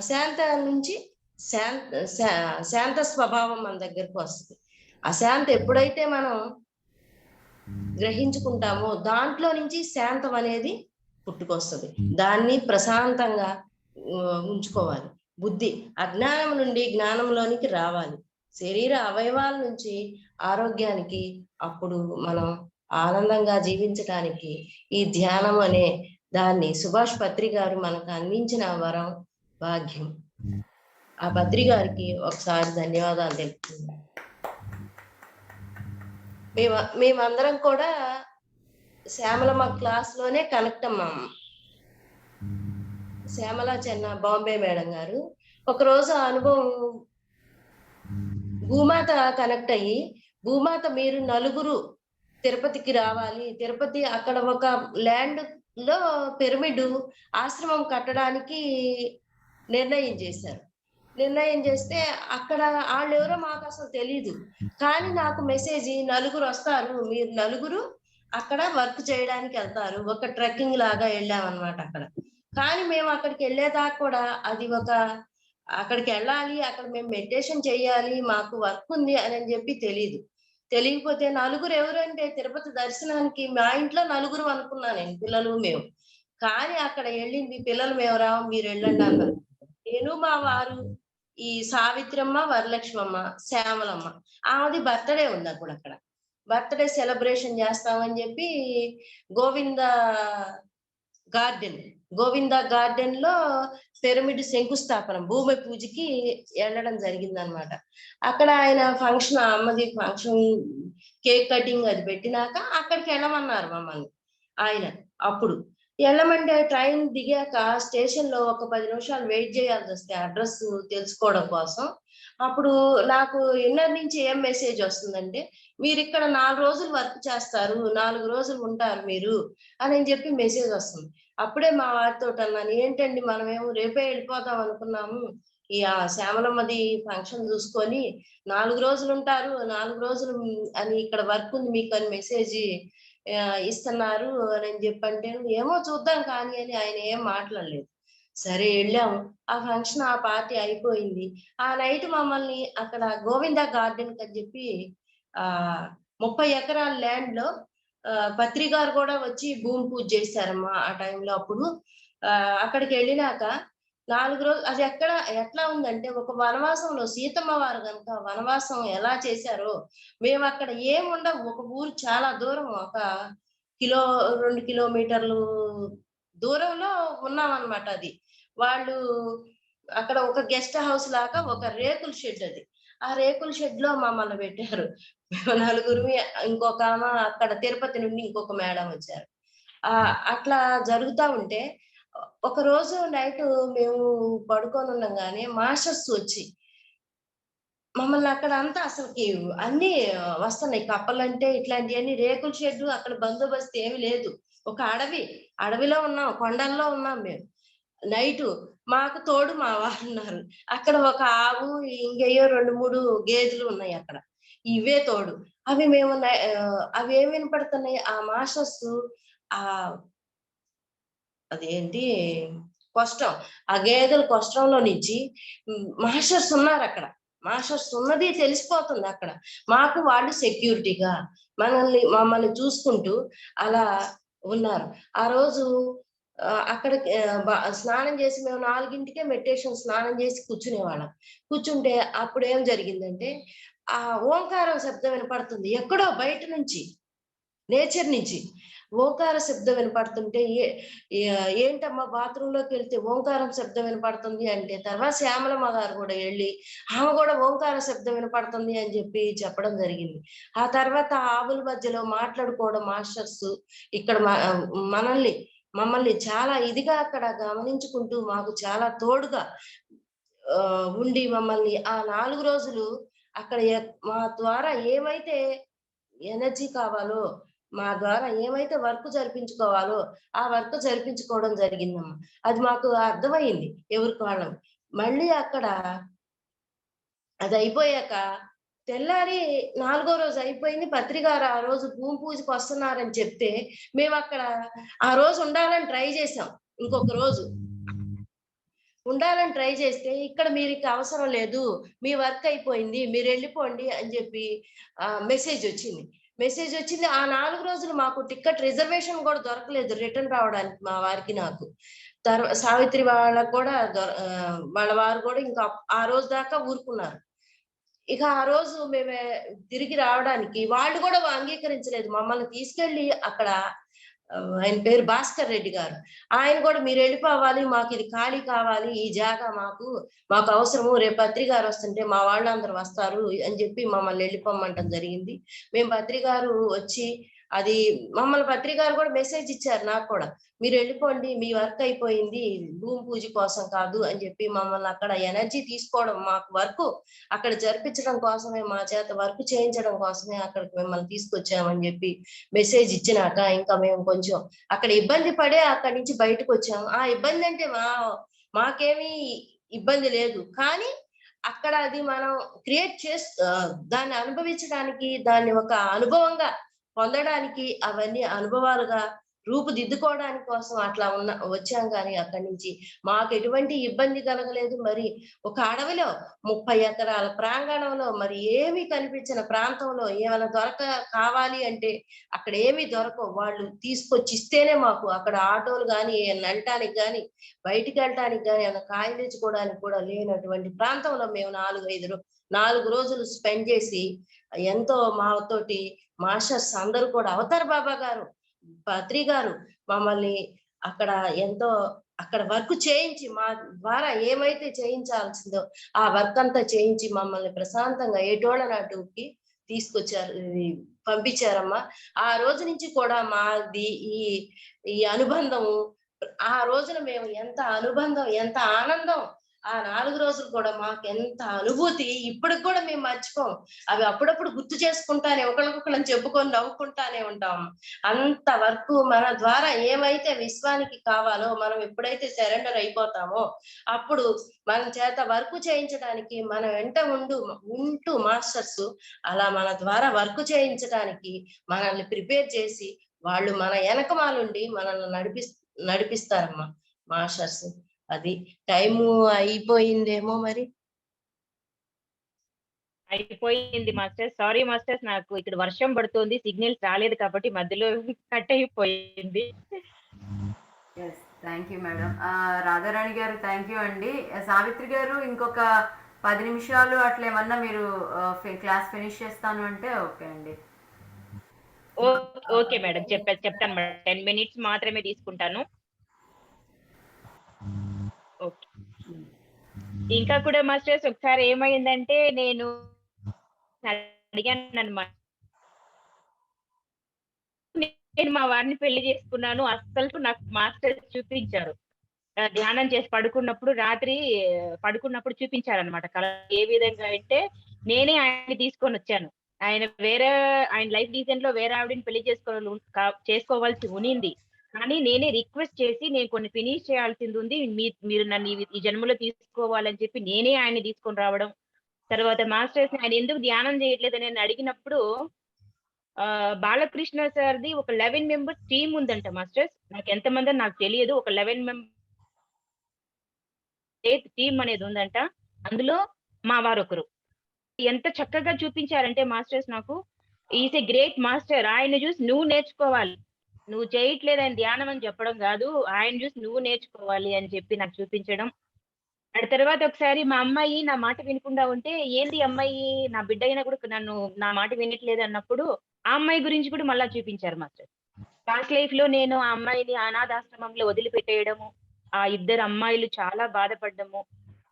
అశాంత నుంచి శాంత స్వభావం మన దగ్గరకు వస్తుంది. అశాంత ఎప్పుడైతే మనం గ్రహించుకుంటామో దాంట్లో నుంచి శాంతం అనేది పుట్టుకొస్తుంది. దాన్ని ప్రశాంతంగా ఉంచుకోవాలి. బుద్ధి అజ్ఞానం నుండి జ్ఞానంలోనికి రావాలి. శరీర అవయవాల నుంచి ఆరోగ్యానికి, అప్పుడు మనం ఆనందంగా జీవించడానికి ఈ ధ్యానం అనే దాన్ని సుభాష్ పత్రి గారు మనకు అందించిన వరం, భాగ్యం. ఆ పత్రి గారికి ఒకసారి ధన్యవాదాలు తెలుపుతున్నాను. మేమందరం కూడా శ్యామలమ్మ క్లాస్ లోనే కనెక్ట్ అమ్మాము. శ్యామల చెన్న బాంబే మేడం గారు ఒకరోజు ఆ అనుభవం, భూమాత కనెక్ట్ అయ్యి, భూమాత మీరు నలుగురు తిరుపతికి రావాలి, తిరుపతి అక్కడ ఒక ల్యాండ్ లో పిరమిడ్ ఆశ్రమం కట్టడానికి నిర్ణయం చేశారు. నిర్ణయం చేస్తే అక్కడ వాళ్ళు ఎవరో మాకు అసలు తెలీదు. కానీ నాకు మెసేజ్, నలుగురు వస్తారు, మీరు నలుగురు అక్కడ వర్క్ చేయడానికి వెళ్తారు. ఒక ట్రెక్కింగ్ లాగా వెళ్ళామన్నమాట అక్కడ. కానీ మేము అక్కడికి వెళ్ళేదాకా కూడా అది అక్కడికి వెళ్ళాలి, అక్కడ మేము మెడిటేషన్ చేయాలి, మాకు వర్క్ ఉంది అని చెప్పి తెలియకపోతే నలుగురు ఎవరంటే తిరుపతి దర్శనానికి మా ఇంట్లో నలుగురు అనుకున్నాను నేను, పిల్లలు మేము. కానీ అక్కడ వెళ్ళింది పిల్లలు మేము రావు, మీరు వెళ్ళండి అన్నారు. నేను మా వారు, ఈ సావిత్రమ్మ, వరలక్ష్మమ్మ, శ్యామలమ్మ, ఆమెది బర్త్డే ఉంది అప్పుడు. అక్కడ బర్త్డే సెలబ్రేషన్ చేస్తామని చెప్పి గోవింద గార్డెన్ లో పిరమిడ్ శంకుస్థాపన, భూమి పూజకి వెళ్ళడం జరిగింది అనమాట. అక్కడ ఆయన ఫంక్షన్, అమ్మది ఫంక్షన్, కేక్ కటింగ్ అది పెట్టినాక అక్కడికి వెళ్ళమన్నారు మమ్మల్ని ఆయన. అప్పుడు వెళ్ళమంటే ట్రైన్ దిగాక స్టేషన్ లో ఒక 10 నిమిషాలు వెయిట్ చేయాల్సి వస్తే అడ్రస్ తెలుసుకోవడం కోసం. అప్పుడు నాకు ఇన్నర్ నుంచి ఏం మెసేజ్ వస్తుందంటే, మీరు ఇక్కడ 4 రోజులు వర్క్ చేస్తారు, 4 రోజులు ఉంటారు మీరు అని చెప్పి మెసేజ్ వస్తుంది. అప్పుడే మా వారితో అన్నాను, ఏంటండి మనమేమో రేపే వెళ్ళిపోదాం అనుకున్నాము, ఈ శ్యామలమ్మది ఫంక్షన్ చూసుకొని 4 రోజులు ఉంటారు, 4 రోజులు అని ఇక్కడ వర్క్ ఉంది మీకు అని మెసేజ్ ఇస్తున్నారు అని చెప్పంటే, ఏమో చూద్దాం కానీ అని ఆయన ఏం మాట్లాడలేదు. సరే వెళ్ళాము. ఆ ఫంక్షన్, ఆ పార్టీ అయిపోయింది. ఆ నైట్ మమ్మల్ని అక్కడ గోవింద గార్డెన్ అని చెప్పి 30 ఎకరాల ల్యాండ్ లో పత్రి గారు కూడా వచ్చి భూమి పూజ చేశారమ్మా ఆ టైంలో. అప్పుడు అక్కడికి వెళ్ళినాక 4 రోజులు అది ఎట్లా ఉందంటే, ఒక వనవాసంలో సీతమ్మ వారు కనుక వనవాసం ఎలా చేశారో మేము అక్కడ ఏముండవు, ఒక ఊరు చాలా దూరం, ఒక 2 కిలోమీటర్లు దూరంలో ఉన్నాం అనమాట. అది వాళ్ళు అక్కడ ఒక గెస్ట్ హౌస్ లాగా, ఒక రేకుల షెడ్ అది. ఆ రేకుల షెడ్ లో మమ్మల్ని పెట్టారు. మేము నలుగురు, ఇంకొక ఆమె అక్కడ తిరుపతి నుండి ఇంకొక మేడం వచ్చారు. అట్లా జరుగుతా ఉంటే ఒక రోజు నైట్ మేము పడుకొని ఉండగానే మాస్టర్స్ వచ్చి మమ్మల్ని అక్కడ అంతా అసలుకి అన్ని వస్తున్నాయి. కప్పలంటే ఇట్లాంటివన్నీ, రేకుల షెడ్, అక్కడ బందోబస్తు ఏమి లేదు. ఒక అడవిలో ఉన్నాం, కొండల్లో ఉన్నాం మేము. నైటు మాకు తోడు మా వారు ఉన్నారు. అక్కడ ఒక ఆవు, ఇంకేయో 2, 3 గేదెలు ఉన్నాయి అక్కడ. ఇవే తోడు. అవి ఏం వినపడుతున్నాయి, ఆ మాస్టర్స్ అదేంటి కష్టం, ఆ గేదెల కష్టంలో నుంచి మాస్టర్స్ ఉన్నారు అక్కడ. మాస్టర్స్ ఉన్నది తెలిసిపోతుంది అక్కడ మాకు. వాళ్ళు సెక్యూరిటీగా మమ్మల్ని చూసుకుంటూ అలా ఉన్నారు. ఆ రోజు అక్కడ స్నానం చేసి మేము 4ంటికే మెడిటేషన్ స్నానం చేసి కూర్చునేవాళ్ళం. కూర్చుంటే అప్పుడు ఏం జరిగిందంటే, ఆ ఓంకారం శబ్దం వినపడుతుంది ఎక్కడో బయట నుంచి. నేచర్ నుంచి ఓంకార శబ్దం వినపడుతుంటే ఏంటమ్మా బాత్రూమ్ లోకి వెళ్తే ఓంకారం శబ్దం వినపడుతుంది అంటే, తర్వాత శ్యామలమ్మ గారు కూడా వెళ్ళి ఆమె కూడా ఓంకార శబ్దం వినపడుతుంది అని చెప్పి చెప్పడం జరిగింది. ఆ తర్వాత ఆవుల మధ్యలో మాట్లాడుకోవడం మాస్టర్స్ ఇక్కడ మమ్మల్ని చాలా ఇదిగా అక్కడ గమనించుకుంటూ మాకు చాలా తోడుగా ఉండి మమ్మల్ని ఆ 4 రోజులు అక్కడ మా ద్వారా ఏమైతే ఎనర్జీ కావాలో, మా ద్వారా ఏమైతే వర్క్ జరిపించుకోవాలో ఆ వర్క్ జరిపించుకోవడం జరిగిందమ్మా. అది మాకు అర్థమైంది ఎవరికి వాళ్ళం. మళ్ళీ అక్కడ అది అయిపోయాక తెల్లారి 4వ రోజు అయిపోయింది. పత్రికారు ఆ రోజు భూమి పూజకి వస్తున్నారని చెప్తే మేము అక్కడ ఆ రోజు ఉండాలని ట్రై చేసాం. ఇంకొక రోజు ఉండాలని ట్రై చేస్తే ఇక్కడ మీరికి అవసరం లేదు, మీ వర్క్ అయిపోయింది, మీరు వెళ్ళిపోండి అని చెప్పి మెసేజ్ వచ్చింది. ఆ 4 రోజులు మాకు టికెట్ రిజర్వేషన్ కూడా దొరకలేదు రిటర్న్ రావడానికి మా వారికి నాకు. సావిత్రి వాళ్ళకు కూడా వాళ్ళ వారు కూడా ఇంకా ఆ రోజు దాకా ఊరుకున్నారు. ఇక ఆ రోజు మేమే తిరిగి రావడానికి వాళ్ళు కూడా అంగీకరించలేదు. మమ్మల్ని తీసుకెళ్ళి అక్కడ ఆయన పేరు భాస్కర్ రెడ్డి గారు. ఆయన కూడా మీరు వెళ్ళిపోవాలి, మాకు ఇది ఖాళీ కావాలి, ఈ జాగా మాకు అవసరము, రేపు పత్రికారు వస్తుంటే మా వాళ్ళందరూ వస్తారు అని చెప్పి మమ్మల్ని వెళ్ళిపోమంటం జరిగింది. మేము పత్రికారు వచ్చి అది మమ్మల్ని పత్రికారు కూడా మెసేజ్ ఇచ్చారు నాకు కూడా, మీరు వెళ్ళిపోండి, మీ వర్క్ అయిపోయింది, భూమి పూజ కోసం కాదు అని చెప్పి మమ్మల్ని అక్కడ ఎనర్జీ తీసుకోవడం, మాకు వర్క్ అక్కడ జరిపించడం కోసమే, మా చేత వర్క్ చేయించడం కోసమే అక్కడికి మిమ్మల్ని తీసుకొచ్చామని చెప్పి మెసేజ్ ఇచ్చినాక ఇంకా మేము కొంచెం అక్కడ ఇబ్బంది పడే అక్కడి నుంచి బయటకు వచ్చాము. ఆ ఇబ్బంది అంటే మాకేమీ ఇబ్బంది లేదు, కానీ అక్కడ అది మనం క్రియేట్ దాన్ని అనుభవించడానికి, దాన్ని ఒక అనుభవంగా పొందడానికి, అవన్నీ అనుభవాలుగా రూపుదిద్దుకోవడానికి కోసం అట్లా వచ్చాం. కానీ అక్కడి నుంచి మాకు ఎటువంటి ఇబ్బంది కలగలేదు. మరి ఒక అడవిలో 30 ఎకరాల ప్రాంగణంలో మరి ఏమీ కనిపించిన ప్రాంతంలో ఏమైనా కావాలి అంటే అక్కడ ఏమీ దొరకవు. వాళ్ళు తీసుకొచ్చి ఇస్తేనే మాకు అక్కడ ఆటోలు కానీ వెళ్ళటానికి కానీ బయటికి వెళ్ళటానికి కానీ ఏమైనా కాయలు తెచ్చుకోవడానికి కూడా లేనటువంటి ప్రాంతంలో మేము 4 రోజులు స్పెండ్ చేసి ఎంతో మాతోటి మాస్టర్స్ అందరూ కూడా, అవతార్ బాబా గారు, పత్రి గారు మమ్మల్ని అక్కడ ఎంతో అక్కడ వర్క్ చేయించి మా ద్వారా ఏమైతే చేయించాల్సిందో ఆ వర్క్ అంతా చేయించి మమ్మల్ని ప్రశాంతంగా ఏటోళ్ళ నాటుకి తీసుకొచ్చారు, పంపించారమ్మా. ఆ రోజు నుంచి కూడా మాది ఈ అనుబంధము, ఆ రోజున మేము ఎంత అనుబంధం, ఎంత ఆనందం, ఆ 4 రోజులు కూడా మాకు ఎంత అనుభూతి ఇప్పటికి కూడా మేము మర్చిపోం. అవి అప్పుడప్పుడు గుర్తు చేసుకుంటానే ఒకరికొకళ్ళని చెప్పుకొని నవ్వుకుంటానే ఉంటాం. అంత వరకు మన ద్వారా ఏమైతే విశ్వానికి కావాలో, మనం ఎప్పుడైతే సరెండర్ అయిపోతామో అప్పుడు మన చేత వర్క్ చేయించడానికి మన వెంట ఉంటూ మాస్టర్స్ అలా మన ద్వారా వర్క్ చేయించడానికి మనల్ని ప్రిపేర్ చేసి వాళ్ళు మన వెనకమాలుండి మనల్ని నడిపిస్తారమ్మా మాస్టర్స్. అది టైము అయిపోయిందేమో మరి. అయిపోయింది మాస్టర్. సారీ మాస్టర్స్, నాకు ఇక్కడ వర్షం పడుతుంది, సిగ్నల్స్ రాలేదు కాబట్టి మధ్యలో కట్ అయిపోయింది. Thank you madam. రాధారాణి గారు థ్యాంక్ యూ అండి. సావిత్రి గారు ఇంకొక 10 నిమిషాలు అట్లా ఏమన్నా మీరు క్లాస్ ఫినిష్ చేస్తాను అంటే ఓకే అండి. ఓకే మేడం, చెప్తాను మేడం. 10 మినిట్స్ మాత్రమే తీసుకుంటాను. ఓకే. ఇంకా కూడా మాస్టర్స్ ఒకసారి ఏమైందంటే నేను అడిగాను అన్నమాట, నేను మా వారిని పెళ్లి చేసుకున్నాను, అస్సలు నాకు మాస్టర్స్ చూపించారు. ధ్యానం చేసి రాత్రి పడుకున్నప్పుడు చూపించారనమాట కళ. ఏ విధంగా అంటే నేనే ఆయన్ని తీసుకొని వచ్చాను. ఆయన లైఫ్ రీజన్ లో వేరే ఆవిడని పెళ్లి చేసుకోవాల్సి ఉనింది, కానీ నేనే రిక్వెస్ట్ చేసి నేను కొన్ని ఫినిష్ చేయాల్సింది ఉంది, మీరు నన్ను ఈ జన్మలో తీసుకోవాలని చెప్పి నేనే ఆయన్ని తీసుకొని రావడం. తర్వాత మాస్టర్స్ ఆయన ఎందుకు ధ్యానం చేయట్లేదు అని అడిగినప్పుడు బాలకృష్ణ సార్ది ఒక 11 మెంబర్స్ టీమ్ ఉందంట మాస్టర్స్. నాకు ఎంతమంది నాకు తెలియదు. ఒక 11 మెంబర్స్ టీమ్ అనేది ఉందంట. అందులో మా వారు ఒకరు. ఎంత చక్కగా చూపించారంటే మాస్టర్స్, నాకు ఈజ్ ఏ గ్రేట్ మాస్టర్. ఆయన చూసి నువ్వు నేర్చుకోవాలి, నువ్వు చేయట్లేదని ధ్యానం అని చెప్పడం కాదు, ఆయన చూసి నువ్వు నేర్చుకోవాలి అని చెప్పి నాకు చూపించడం. ఆ తర్వాత ఒకసారి మా అమ్మాయి నా మాట వినకుండా ఉంటే, ఏంది అమ్మాయి, నా బిడ్డ అయినా కూడా నా మాట వినట్లేదు అన్నప్పుడు ఆ అమ్మాయి గురించి కూడా మళ్ళా చూపించారు మాస్టర్. పాస్ట్ లైఫ్ లో నేను ఆ అమ్మాయిని అనాథాశ్రమంలో వదిలిపెట్టేయడము, ఆ ఇద్దరు అమ్మాయిలు చాలా బాధపడ్డము,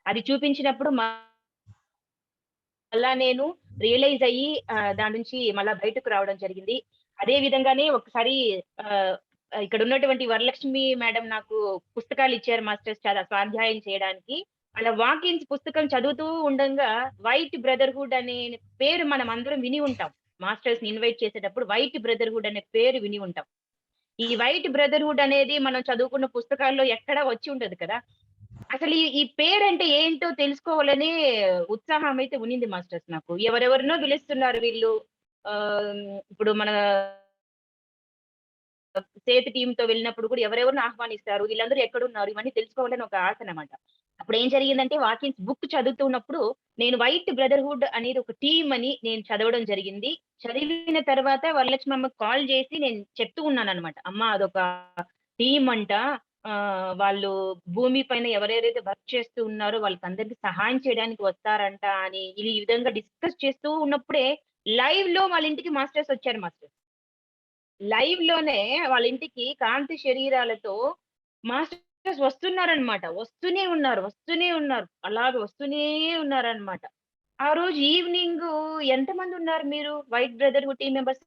అది చూపించినప్పుడు మళ్ళా నేను రియలైజ్ అయ్యి దాని నుంచి మళ్ళా బయటకు రావడం జరిగింది. అదే విధంగానే ఒకసారి ఆహ్, ఇక్కడ ఉన్నటువంటి వరలక్ష్మి మేడం నాకు పుస్తకాలు ఇచ్చారు మాస్టర్స్ చాలా స్వాధ్యాయం చేయడానికి. అలా వాకిన్స్ పుస్తకం చదువుతూ ఉండంగా వైట్ బ్రదర్‌హుడ్ అనే పేరు మనం అందరం విని ఉంటాం. మాస్టర్స్‌ని ఇన్వైట్ చేసేటప్పుడు వైట్ బ్రదర్‌హుడ్ అనే పేరు విని ఉంటాం. ఈ వైట్ బ్రదర్‌హుడ్ అనేది మనం చదువుకున్న పుస్తకాల్లో ఎక్కడా వచ్చి ఉండదు కదా! అసలు ఈ పేరంటే ఏంటో తెలుసుకోవాలని ఉత్సాహం అయితే ఉన్నింది మాస్టర్స్ నాకు. ఎవరెవరినో పిలుస్తున్నారు వీళ్ళు. ఇప్పుడు మన సేతు టీమ్‌తో వెళ్ళినప్పుడు కూడా ఎవరెవరిని ఆహ్వానిస్తారు, వీళ్ళందరూ ఎక్కడున్నారు, ఇవన్నీ తెలుసుకోవాలని ఒక ఆశ అన్నమాట. అప్పుడేం జరిగిందంటే వాకిన్స్ బుక్ చదువుతున్నప్పుడు నేను వైట్ బ్రదర్‌హుడ్ అనేది ఒక టీమ్ అని నేను చదవడం జరిగింది. చదివిన తర్వాత వరలక్ష్మి అమ్మకి కాల్ చేసి నేను చెప్తూ ఉన్నానన్నమాట. అమ్మ అదొక టీమ్ అంట. వాళ్ళు భూమి పైన ఎవరెవరైతే వర్క్ చేస్తూ ఉన్నారో వాళ్ళకందరికి సహాయం చేయడానికి వస్తారంట అని ఈ విధంగా డిస్కస్ చేస్తూ ఉన్నప్పుడే లైవ్‌లో వాళ్ళ ఇంటికి మాస్టర్స్ వచ్చారు మాస్టర్. లైవ్ లోనే వాళ్ళ ఇంటికి కాంతి శరీరాలతో మాస్టర్స్ వస్తున్నారనమాట. వస్తూనే ఉన్నారు. అలాగ వస్తూనే ఉన్నారనమాట. ఆ రోజు ఈవెనింగు ఎంతమంది ఉన్నారు మీరు వైట్ బ్రదర్‌హుడ్ టీమ్ మెంబర్స్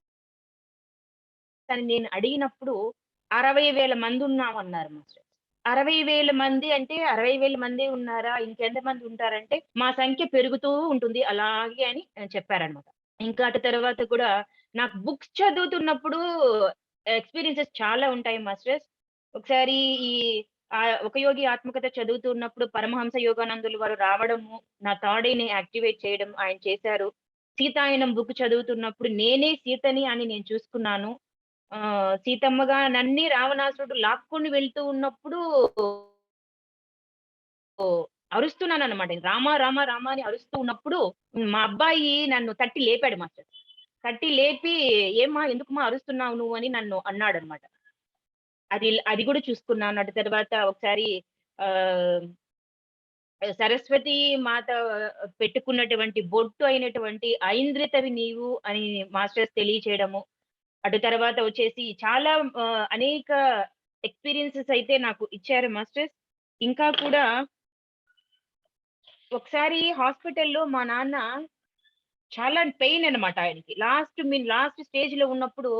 అని నేను అడిగినప్పుడు 60,000 మంది ఉన్నామన్నారు మాస్టర్. 60,000 మంది అంటే 60,000 మందే ఉన్నారా? ఇంకెంతమంది ఉంటారంటే, మా సంఖ్య పెరుగుతూ ఉంటుంది అలాగే అని చెప్పారనమాట. ఇంకా అటు తర్వాత కూడా నాకు బుక్స్ చదువుతున్నప్పుడు ఎక్స్‌పీరియన్సెస్ చాలా ఉంటాయి మాస్టర్స్. ఒకసారి ఈ ఒక యోగి ఆత్మకథ చదువుతున్నప్పుడు పరమహంస యోగానందులు వారు రావడము, నా థర్డ్ ఐని యాక్టివేట్ చేయడం ఆయన చేశారు. సీతాయనం బుక్ చదువుతున్నప్పుడు నేనే సీతని అని నేను చూసుకున్నాను. సీతమ్మగా నన్ని రావణాసురుడు లాక్కొని వెళ్తూ ఉన్నప్పుడు అరుస్తున్నానన్నమాట. రామ, రామ, రామ అని అరుస్తూ ఉన్నప్పుడు మా అబ్బాయి నన్ను తట్టి లేపాడు మాస్టర్. తట్టి లేపి, "ఏమ్మా ఎందుకుమ్మా అరుస్తున్నావు నువ్వు" అని నన్ను అన్నాడన్నమాట. అది కూడా చూసుకున్నాను. అటు తర్వాత ఒకసారి ఆహ్, సరస్వతి మాత పెట్టుకున్నటువంటి బొట్టు అయినటువంటి ఐంద్రితవి నీవు అని మాస్టర్స్ తెలియచేయడము. అటు తర్వాత వచ్చేసి చాలా అనేక ఎక్స్‌పీరియన్సెస్ అయితే నాకు ఇచ్చారు మాస్టర్స్. ఇంకా కూడా ఒకసారి హాస్పిటల్‌లో మా నాన్న చాలా పెయిన్ అన్నమాట ఆయనకి. లాస్ట్ స్టేజ్‌లో ఉన్నప్పుడు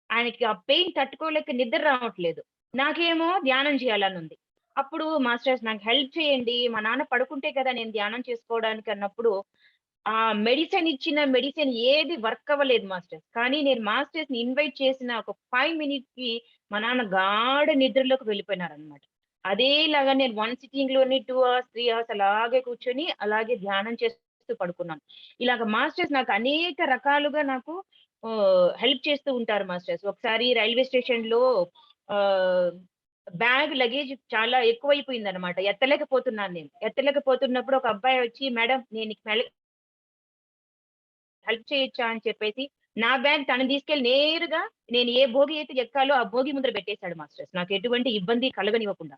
ఆయనకి ఆ పెయిన్ తట్టుకోలేక నిద్ర రావట్లేదు. నాకేమో ధ్యానం చేయాలనుంది. అప్పుడు మాస్టర్స్ నాకు హెల్ప్ చేయండి. మా నాన్న పడుకుంటే కదా నేను ధ్యానం చేసుకోవడానికి అన్నప్పుడు, ఆ ఇచ్చిన మెడిసిన్ ఏది వర్క్ అవ్వలేదు మాస్టర్స్. కానీ నేను మాస్టర్స్‌ని ఇన్వైట్ చేసిన ఒక 5 మినిట్స్‌కి మా నాన్న గాఢ నిద్రలోకి వెళ్ళిపోయినారన్నమాట. అదేలాగా నేను 1 సిట్టింగ్‌లోనే 2 అవర్స్, 3 అవర్స్ అలాగే కూర్చొని, అలాగే ధ్యానం చేస్తూ పడుకున్నాను. ఇలాగ మాస్టర్స్ నాకు అనేక రకాలుగా నాకు హెల్ప్ చేస్తూ ఉంటారు మాస్టర్స్. ఒకసారి రైల్వే స్టేషన్‌లో ఆహ్, లగేజ్ చాలా ఎక్కువైపోయిందన్నమాట. ఎత్తలేకపోతున్నాను నేను. ఎత్తలేకపోతున్నప్పుడు ఒక అబ్బాయి వచ్చి, "మేడం నేను నీకు హెల్ప్ చేయొచ్చా?" అని చెప్పేసి నా బ్యాగ్ తను తీసుకెళ్ళి నేరుగా నేను ఏ భోగి అయితే ఎక్కాలో ఆ భోగి ముందర పెట్టేసాడు మాస్టర్స్. నాకు ఎటువంటి ఇబ్బంది కలగనివ్వకుండా.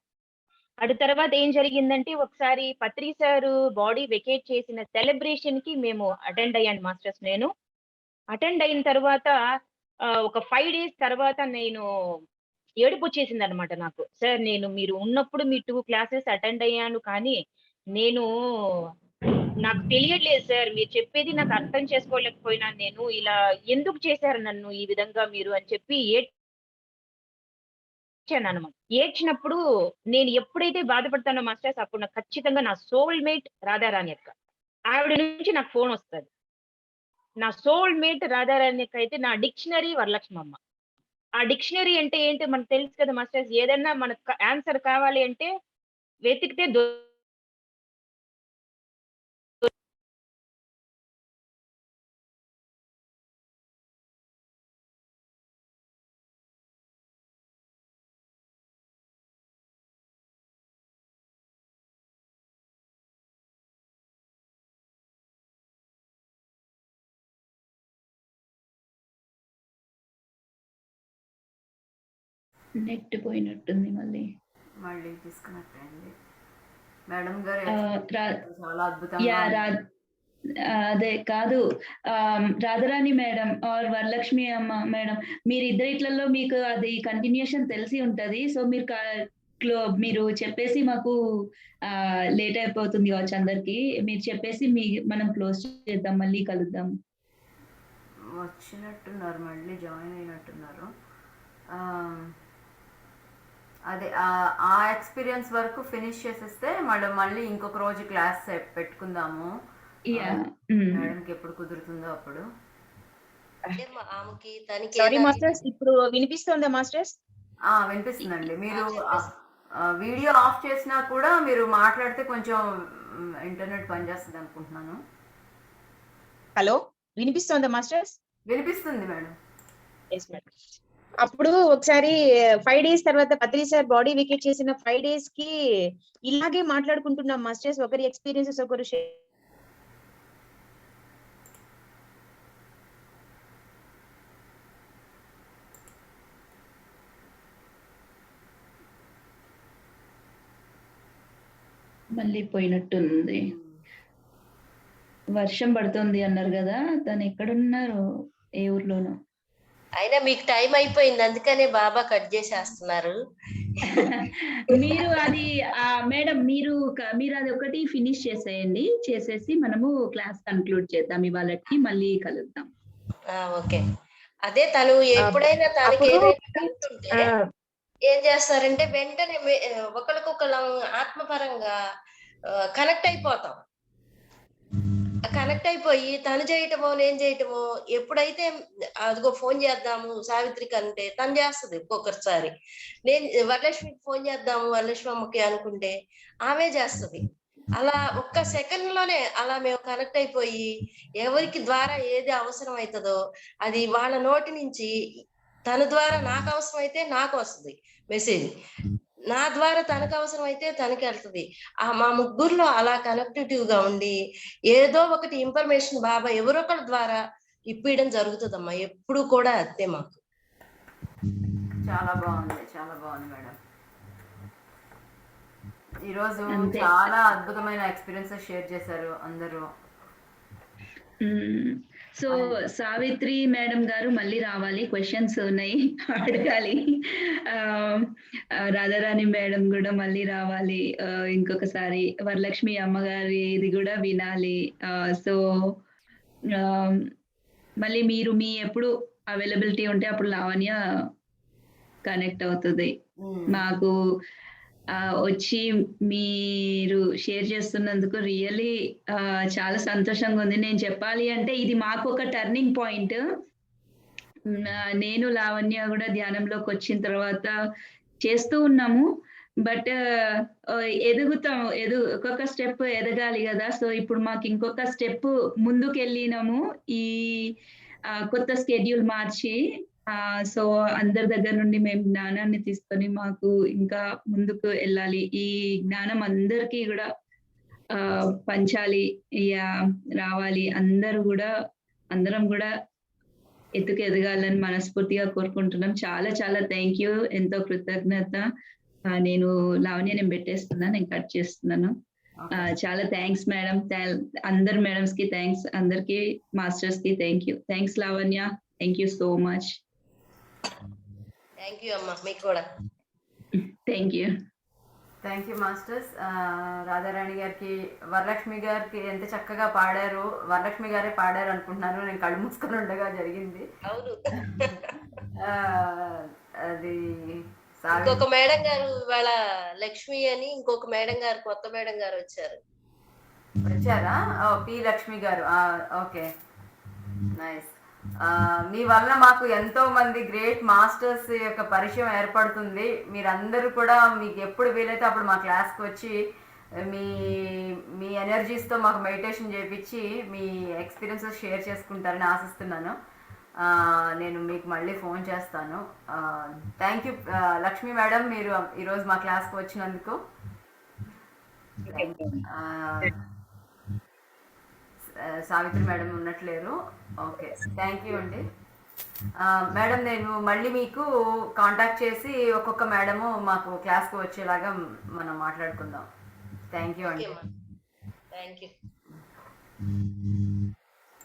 అటు తర్వాత ఏం జరిగిందంటే ఒకసారి పత్రి సారు బాడీ వెకేట్ చేసిన సెలబ్రేషన్‌కి మేము అటెండ్ అయ్యాను మాస్టర్స్ నేను. అటెండ్ అయిన తర్వాత ఒక 5 డేస్ తర్వాత నేను ఏడుపొచ్చేసిందనమాట నాకు. సార్ నేను మీరు ఉన్నప్పుడు మీ 2 క్లాసెస్ అటెండ్ అయ్యాను కానీ, నేను నాకు తెలియట్లేదు సార్. మీరు చెప్పేది నాకు అర్థం చేసుకోలేకపోయినాను నేను. ఇలా ఎందుకు చేశారు నన్ను ఈ విధంగా మీరు అని చెప్పి ఏడ్చాననమాట. ఏడ్చినప్పుడు నేను ఎప్పుడైతే బాధపడతానో మాస్టర్స్ అప్పుడు నాకు ఖచ్చితంగా నా సోల్ మేట్ రాధారాణి అక్క. ఆవిడ నుంచి నాకు ఫోనొస్తది. నా సోల్ మేట్ రాధారాణి అక్క అయితే నా డిక్షనరీ వరలక్ష్మమ్మ. ఆ డిక్షనరీ అంటే ఏంటో మనకు తెలుసు కదా మాస్టర్స్. ఏదన్నా మనకు ఆన్సర్ కావాలి అంటే వెతికితే నెట్ పోయినట్టుంది మళ్ళీ. మళ్ళీ డిస్కనెక్ట్ అయింది. మేడం గారు ఆ, ఎక్స్‌ప్లెయిన్ రా చేశారు. చాలా అద్భుతంగా యా ఉంది. రా అదే కాదు. రాధారాణి మేడం ఆర్ వరలక్ష్మి అమ్మ మేడం, మీరిద్దరిట్లలో మీకు అది కంటిన్యూషన్ తెలిసి ఉంటది. సో మీరు చెప్పేసి మాకు లేట్ అయిపోతుంది కావచ్చు అందరికి. మీరు చెప్పేసి మనం క్లోజ్ చేద్దాం, మళ్ళీ కలుద్దాం. వచ్చినట్టున్నారు, మళ్ళీ జాయిన్ అయినట్టున్నారు. ఆ, అదే ఆ ఎక్స్పీరియన్స్ వరకు ఫినిష్ చేసేస్తే మళ్ళీ ఇంకొక రోజు క్లాస్ పెట్టుకుందాము. మేడంకి ఎప్పుడు కుదురుతుందో అప్పుడు. అంటే ఆమెకి తనకి సారీ మాస్టర్స్, ఇప్పుడు వినిపిస్తుందా మాస్టర్స్? వినిపిస్తుందండి. మీరు వీడియో ఆఫ్ చేసినా కూడా మీరు మాట్లాడితే కొంచెం ఇంటర్నెట్ పనిచేస్తుంది అనుకుంటున్నాను. హలో, వినిపిస్తుందా మాస్టర్స్? వినిపిస్తుంది మేడం. Yes madam. అప్పుడు ఒకసారి 5 days తర్వాత పత్రి సార్ బాడీ వికెట్ చేసిన 5 days కి ఇలాగే మాట్లాడుకుంటున్నాం మాస్టర్స్. ఒకరి ఎక్స్పీరియన్సెస్ ఒకరు మళ్ళీ పోయినట్టుంది. వర్షం పడుతుంది అన్నారు కదా, తను ఎక్కడున్నారు? ఏ ఊర్లోనో. అయినా మీకు టైం అయిపోయింది, అందుకనే బాబా కట్ చేసేస్తున్నారు. మీరు అది మేడం మీరు అది ఒకటి ఫినిష్ చేసేయండి. చేసేసి మనము క్లాస్ కన్క్లూడ్ చేద్దాం. ఇవాళకి మళ్ళీ కలుద్దాం. ఓకే. అదే తను ఎప్పుడైనా తనకి ఏదైనా డౌట్ ఉంటే ఏం చేస్తారంటే వెంటనే ఒకరికొకరు ఆత్మపరంగా కనెక్ట్ అయిపోతాం. కనెక్ట్ అయిపోయి తను చేయటమో నేను చేయటమో, ఎప్పుడైతే అదిగో ఫోన్ చేద్దాము సావిత్రికి అంటే తను చేస్తుంది. ఒక్కొక్కసారి నేను వరలక్ష్మికి ఫోన్ చేద్దాము వరలక్ష్మి అమ్మకి అనుకుంటే ఆమె చేస్తుంది. అలా ఒక్క సెకండ్ లోనే అలా మేము కనెక్ట్ అయిపోయి ఎవరికి ద్వారా ఏది అవసరం అవుతుందో అది వాళ్ళ నోటి నుంచి తన ద్వారా నాకు అవసరం అయితే నాకు వస్తుంది మెసేజ్, నా ద్వారా తనకు అవసరం అయితే తనకి వెళ్తుంది. మా ముగ్గురులో అలా కనెక్టివ్ గా ఉండి ఏదో ఒకటి ఇన్ఫర్మేషన్ బాబా ఎవరొకరి ద్వారా ఇప్పించడం జరుగుతుందమ్మా. ఎప్పుడు కూడా అంతే మాకు. చాలా బాగుంది, చాలా బాగుంది మేడం. ఈరోజు చాలా అద్భుతమైన ఎక్స్పీరియన్సెస్ షేర్ చేశారు అందరూ. సో సావిత్రి మేడం గారు మళ్ళీ రావాలి, క్వశ్చన్స్ ఉన్నాయి అడగాలి. రాధారాణి మేడం కూడా మళ్ళీ రావాలి ఇంకొకసారి. వరలక్ష్మి అమ్మగారి ఇది కూడా వినాలి. సో మళ్ళీ మీరు మీ ఎప్పుడు అవైలబిలిటీ ఉంటే అప్పుడు లావణ్య కనెక్ట్ అవుతుంది. మాకు వచ్చి మీరు షేర్ చేస్తున్నందుకు రియల్లీ చాలా సంతోషంగా ఉంది. నేను చెప్పాలి అంటే ఇది మాకు ఒక టర్నింగ్ పాయింట్. నేను లావణ్య కూడా ధ్యానంలోకి వచ్చిన తర్వాత చేస్తూ ఉన్నాము, బట్ ఎదుగుతాం, ఒక్కొక్క స్టెప్ ఎదగాలి కదా. సో ఇప్పుడు మాకు ఇంకొక స్టెప్ ముందుకు వెళ్ళినాము ఈ కొత్త స్కెడ్యూల్ మార్చి. సో అందరి దగ్గర నుండి మేము జ్ఞానాన్ని తీసుకొని మాకు ఇంకా ముందుకు వెళ్ళాలి. ఈ జ్ఞానం అందరికీ కూడా పంచాలి, రావాలి. అందరం కూడా ఎదగాలని మనస్ఫూర్తిగా కోరుకుంటున్నాం. చాలా చాలా థ్యాంక్ యూ, ఎంతో కృతజ్ఞత. నేను లావణ్య పెట్టేస్తున్నాను, నేను కట్ చేస్తున్నాను. చాలా థ్యాంక్స్ మేడం, అందరు మేడమ్స్ కి థ్యాంక్స్, అందరికి మాస్టర్స్ కి thank you. Thanks Lavanya, thank you so much. Thank you అమ్మా, మీకు కూడా thank you. Thank you masters. Radharani గారికి, వరలక్ష్మి గారికి ఎంత చక్కగా పాడారు. వరలక్ష్మి గారే పాడారు అనుకుంటున్నాను, నేను కళ్ళు మూసుకొని ఉండగా జరిగింది. అవును. అది ఇంకొక మేడం గారు ఇవాళ లక్ష్మి అని, ఇంకొక మేడం గారు, కొత్త మేడం గారు వచ్చారా? పి లక్ష్మి గారు. Okay, nice. మీ వల్ల మాకు ఎంతో మంది గ్రేట్ మాస్టర్స్ యొక్క పరిచయం ఏర్పడుతుంది. మీరందరూ కూడా మీకు ఎప్పుడు వీలైతే అప్పుడు మా క్లాస్కి వచ్చి మీ మీ ఎనర్జీస్తో మాకు మెడిటేషన్ చేయించి మీ ఎక్స్పీరియన్సెస్ షేర్ చేసుకుంటారని ఆశిస్తున్నాను. నేను మీకు మళ్ళీ ఫోన్ చేస్తాను. థ్యాంక్ యూ లక్ష్మి మేడం, మీరు ఈరోజు మా క్లాస్కి వచ్చినందుకు. సావిత్రి మేడం ఉన్నట్లేరు. ఓకే, థ్యాంక్ యూ అండి. మేడం, నేను మళ్ళీ మీకు కాంటాక్ట్ చేసి ఒక్కొక్క మేడము మాకు క్లాస్కి వచ్చేలాగా మనం మాట్లాడుకుందాం. థ్యాంక్ యూ అండి. Thank you.